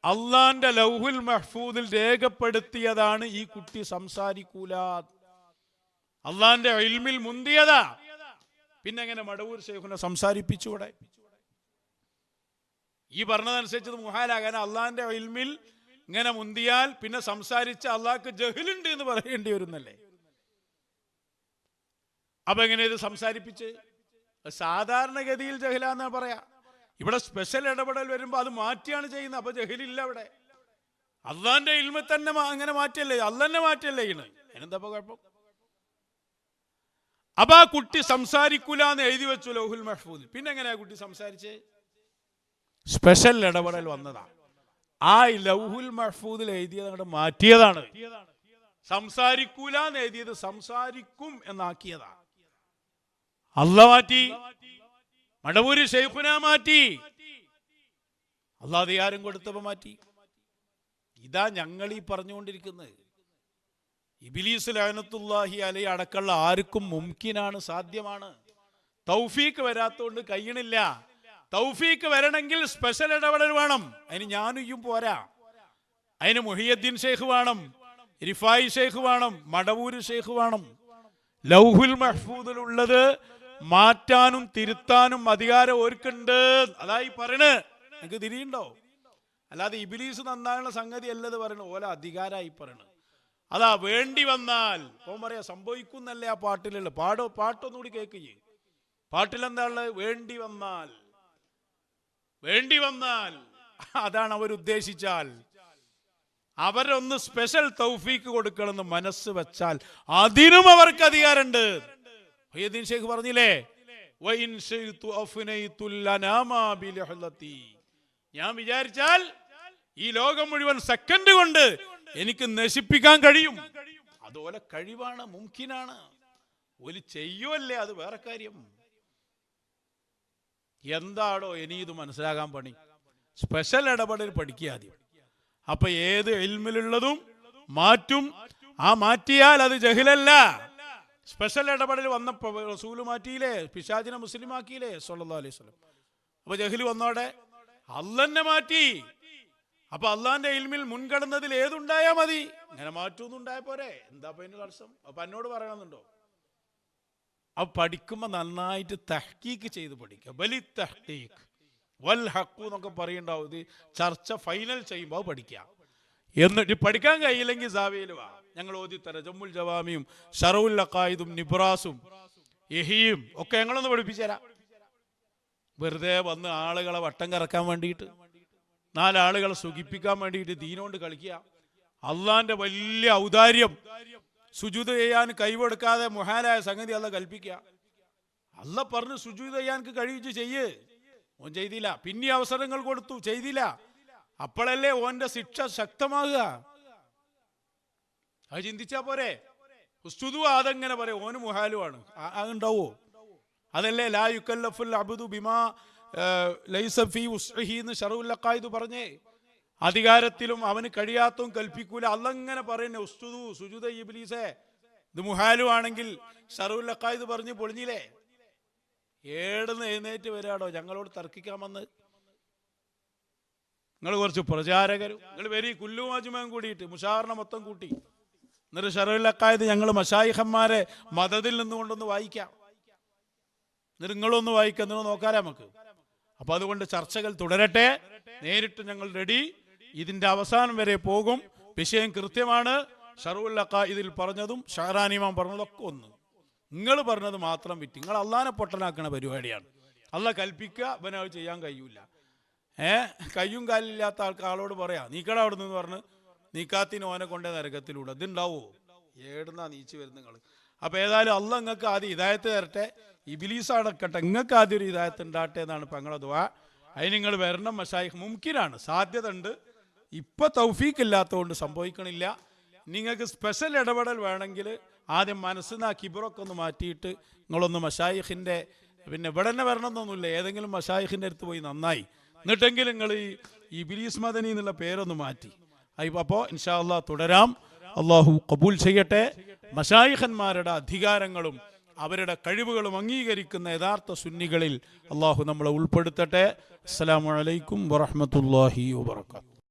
അള്ളാന്റെ ലൗഹുൽ മഹ്ഫൂദിൽ രേഖപ്പെടുത്തിയതാണ് ഈ കുട്ടി സംസാരിക്കൂല, അള്ളാന്റെ ഇൽമിൽ മുന്തിയതാ. പിന്നെ എങ്ങനെ മടവൂർ ശൈഖുനെ സംസാരിപ്പിച്ചൂടെ? ഈ പറഞ്ഞതനുസരിച്ച് മുഹാലാകാൻ അള്ളാന്റെ ഇൽമിൽ ഇങ്ങനെ മുന്തിയാൽ പിന്നെ സംസാരിച്ച അള്ളാഹ്ക്ക് ജഹലുണ്ട് എന്ന് പറയേണ്ടി വരുന്നല്ലേ. അപ്പൊ എങ്ങനെ ഇത് സംസാരിപ്പിച്ച്? സാധാരണഗതിയിൽ ജഹലാന്നാ പറയാ. ഇവിടെ സ്പെഷ്യൽ ഇടപെടൽ വരുമ്പോ അത് മാറ്റിയാണ് ചെയ്യുന്നത്. അപ്പൊ ജഹലില്ല അവിടെ. അള്ളാന്റെ ഇൽമ തന്നെ അങ്ങനെ മാറ്റിയല്ലേ, അള്ളന്നെ മാറ്റിയല്ലേ ചെയ്യണ്. അതിനെന്താ കുഴപ്പം? അപ്പൊ ആ കുട്ടി സംസാരിക്കൂല എന്ന് എഴുതി വെച്ചു ലൗഹുൽ മഹ്ഫൂദിൽ. പിന്നെ എങ്ങനെയാ കുട്ടി സംസാരിച്ച്? സ്പെഷ്യൽ ഇടപെടൽ വന്നതാ. ആ ലൗഹുൽ മഹ്ഫൂദിൽ എഴുതിയത് അങ്ങോട്ട് മാറ്റിയതാണ്. സംസാരിക്കൂല എന്ന് എഴുതിയത് സംസാരിക്കും എന്നാക്കിയതാ. അള്ള മാറ്റി, മടവൂര് ശൈഖുന മാറ്റി, അള്ളാഹ് അധികാരം കൊടുത്തപ്പോ മാറ്റി. ഇതാ ഞങ്ങൾ ഈ പറഞ്ഞുകൊണ്ടിരിക്കുന്നത്. ഇബ്ലീസ് ലഅനത്തുല്ലാഹി അലൈഹി അടക്കമുള്ള ആർക്കും മുംകിനാണ്, സാധ്യമാണ്. തൗഫീക്ക് വരാത്തോണ്ട് കഴിയണില്ല. തൗഫീക്ക് വരണമെങ്കിൽ സ്പെഷ്യൽ ഇടപെടൽ വേണം. അതിന് ഞാനും പോരാ. അതിന് മുഹിയുദ്ദീൻ ഷെയ്ഖ് വേണം, റിഫായി ഷെയ്ഖ് വേണം, മടവൂര് ഷെയ്ഖ് വേണം. ലൗഹുൽ മഹ്ഫൂദിലുള്ളത് മാറ്റാനും തിരുത്താനും അധികാരം ഓർക്കുണ്ട്. അതായി പറയണ്. നിങ്ങൾക്ക് തിരിയുണ്ടോ? അല്ലാതെ ഇബ്ലീസ് നന്നാകുന്ന സംഗതി അല്ലത് പറയണ ഓല അധികാരമായി പറയണ്. അതാ വേണ്ടി വന്നാൽ ഓൻ പറയാ സംഭവിക്കുന്നല്ലേ ആ പാട്ടിലുള്ള പാട്ടൊന്നുകൂടി കേൾക്കുകയെ. പാട്ടിലെന്താ ഉള്ളത്? വേണ്ടി വന്നാൽ അതാണ് അവരുദ്ദേശിച്ചാൽ, അവരൊന്ന് സ്പെഷ്യൽ തൗഫീക്ക് കൊടുക്കണമെന്ന് മനസ്സ് വെച്ചാൽ അതിനും അവർക്ക് അധികാരമുണ്ട്. മുഹിയുദ്ദീൻ ഷെയ്ഖ് പറഞ്ഞില്ലേ, ഞാൻ വിചാരിച്ചാൽ ഈ ലോകം മുഴുവൻ സെക്കൻഡ് കൊണ്ട് എനിക്ക് നശിപ്പിക്കാൻ കഴിയും. അതുപോലെ കഴിവാണ്, മുംകിനാണ്. ഒരു ചെയ്യുമല്ലേ, അത് വേറെ കാര്യം. എന്താണോ ഇനി ഇത് മനസ്സിലാകാൻ പണി? സ്പെഷ്യൽ ഇടപെടൽ പഠിക്കുക ആദ്യം. അപ്പൊ ഏത് ഇൽമിലുള്ളതും മാറ്റും. ആ മാറ്റിയാൽ അത് ജഹിലല്ല. സ്പെഷ്യൽ ഇടപെടൽ വന്നപ്പോ റസൂല് മാറ്റിയില്ലേ, പിശാചിനെ മുസ്ലിം ആക്കിയില്ലേ സല്ലല്ലാഹു അലൈഹി വസല്ലം. അപ്പൊ ജഹില് വന്നോടെ അള്ളന്നെ മാറ്റി. അപ്പൊ അള്ളാന്റെ ഇൽമിൽ മുൻകടന്നതിൽ ഏതുണ്ടായാ മതി, ഇങ്ങനെ മാറ്റൊന്നുണ്ടായ പോരെ. എന്താ അതിന്റെ തടസ്സം? അപ്പൊ എന്നോട് പറയണമെന്നുണ്ടോ? അപ്പൊ പഠിക്കുമ്പോ നന്നായിട്ട് തഹ്കീക്ക് ചെയ്ത് പഠിക്കുക. ബലി തഹ്കീക്ക് വൽ ഹഖ് എന്നൊക്കെ പറയുണ്ടാവും. ഇത് ചർച്ച ഫൈനൽ ചെയ്യുമ്പോൾ പഠിക്കുക. എന്നിട്ട് പഠിക്കാൻ കഴിയില്ലെങ്കിൽ സാവിയിൽ വാ, ഞങ്ങൾ ഓതിത്തരാം. ജമ്മുൽ ജവാമിയും ഷറഉൽ അഖായിദും നിബ്രാസും യഹിയും ഒക്കെ ഞങ്ങളൊന്ന് പഠിപ്പിച്ചു തരാം. വെറുതെ വന്ന് ആളുകളെ വട്ടം കറക്കാൻ വേണ്ടിയിട്ട്, നാലാളുകളെ സുഖിപ്പിക്കാൻ വേണ്ടിയിട്ട് ദീനോണ്ട് കളിക്കുക. അള്ളാന്റെ വലിയ ഔദാര്യം, സുജൂദ് ചെയ്യാൻ കൈവെടുക്കാതെ മുഹാലായ സംഗതി അല്ല കൽപ്പിക്കുക. അല്ല പറഞ്ഞ് സുജൂദ് ചെയ്യാൻ കഴിയിച്ച് ചെയ്യ്. ഓൻ ചെയ്തില്ല. പിന്നെ അവസരങ്ങൾ കൊടുത്തു, ചെയ്തില്ല. അപ്പോഴല്ലേ ഓന്റെ ശിക്ഷ ശക്തമാകുക. അത് ചിന്തിച്ചാ പോരെ. ഉസ്തുദു അതെങ്ങനെ പറയാം, ഓന് മുഹാലുമാണ്. അതുണ്ടാവോ? അതല്ലേ ലാ യുകല്ലഫുൽ അബ്ദു ബിമാ ലൈസ ഫീ ഉസ്ഇഹി എന്ന് ശറഉൽ അഖായിദ് പറഞ്ഞേ. അധികാരത്തിലും അവന് കഴിയാത്തതും കൽപ്പിക്കൂല. അല്ലങ്ങനെ പറയുന്നേ ഉസ്തുദു സുജൂദ് ഇബ്ലീസേ, ഇത് മുഹാലു ആണെങ്കിൽ ശറഉൽ അഖായിദ് പറഞ്ഞ് പൊളിഞ്ഞില്ലേ. ഏടുന്ന് എഴുന്നേറ്റ് വരാടോ ഞങ്ങളോട് തർക്കിക്കാൻ വന്ന്? നിങ്ങൾ കുറച്ച് പ്രചാരകരും, നിങ്ങൾ വരി കുല്ലു മജ്മഉം കൂടിയിട്ട് മുഷാവറ മൊത്തം കൂട്ടി എന്നിട്ട് ശറഉൽ അഖായിദ് ഞങ്ങൾ മശായിഖന്മാരെ മദദിൽ നിന്നുകൊണ്ടൊന്ന് വായിക്കാം. എന്നിട്ട് നിങ്ങളൊന്ന് വായിക്കാം, നിങ്ങൾ നോക്കാലോ നമുക്ക്. അപ്പൊ അതുകൊണ്ട് ചർച്ചകൾ തുടരട്ടെ. നേരിട്ട് ഞങ്ങൾ റെഡി. ഇതിന്റെ അവസാനം വരെ പോകും. വിഷയം കൃത്യമാണ്. ശറഉൽ അഖായിദിൽ പറഞ്ഞതും ഷഹറാനി ഇമാം പറഞ്ഞതൊക്കെ ഒന്ന്. നിങ്ങൾ പറഞ്ഞത് മാത്രം വിറ്റ് നിങ്ങൾ അള്ളാനെ പൊട്ടനാക്കുന്ന പരിപാടിയാണ്. അള്ളാഹ് കൽപ്പിക്കുക, അവനത് ചെയ്യാൻ കഴിയൂല. കയ്യും കാലില്ലാത്ത ആളോട് പറയാ നീക്കട അവിടെ നിന്ന് പറഞ്ഞ് നീക്കാത്തിന് ഓനെ കൊണ്ടേ നരകത്തിലൂടെ ഇതുണ്ടാവോ? ഏടുന്നാ നീച്ച് വരുന്ന നിങ്ങൾ. അപ്പോൾ ഏതായാലും അള്ളാഹ് നിങ്ങൾക്ക് ആദ്യം ഹിദായത്ത് തരട്ടെ, ഇബ്ലീസ് അടക്കട്ടെ, നിങ്ങൾക്ക് ആദ്യം ഒരു ഹിദായത്ത് ഉണ്ടാട്ടെ എന്നാണ് ഇപ്പം ഞങ്ങളെ ദുആ. അതിന് നിങ്ങൾ വരണം മശായിഖ്, മുംകിനാണ്, സാധ്യത ഉണ്ട്. ഇപ്പം തൗഫീഖ് ഇല്ലാത്തതുകൊണ്ട് സംഭവിക്കണില്ല. നിങ്ങൾക്ക് സ്പെഷ്യൽ ഇടപെടൽ വേണമെങ്കിൽ ആദ്യം മനസ്സിൽ നിന്ന് ആ കിബറൊക്കെ ഒന്ന് മാറ്റിയിട്ട് നിങ്ങളൊന്ന് മശായിഖിൻ്റെ, പിന്നെ ഇവിടെ തന്നെ വരണമെന്നൊന്നുമില്ല, ഏതെങ്കിലും മശായിഖിൻ്റെ അടുത്ത് പോയി നന്നായി എന്നിട്ടെങ്കിൽ നിങ്ങൾ ഈ ഇബ്ലീസ് മദനി എന്നുള്ള പേരൊന്ന് മാറ്റി. അപ്പോൾ ഇൻഷാ അല്ലാഹ് തുടരാം. അള്ളാഹു കബൂൽ ചെയ്യട്ടെ. മശായിഖന്മാരുടെ അധികാരങ്ങളും അവരുടെ കഴിവുകളും അംഗീകരിക്കുന്ന യഥാർത്ഥ സുന്നികളിൽ അള്ളാഹു നമ്മളെ ഉൾപ്പെടുത്തട്ടെ. അസ്സലാമു അലൈക്കും വറഹ്മത്തുള്ളാഹി വബറകാതുഹു.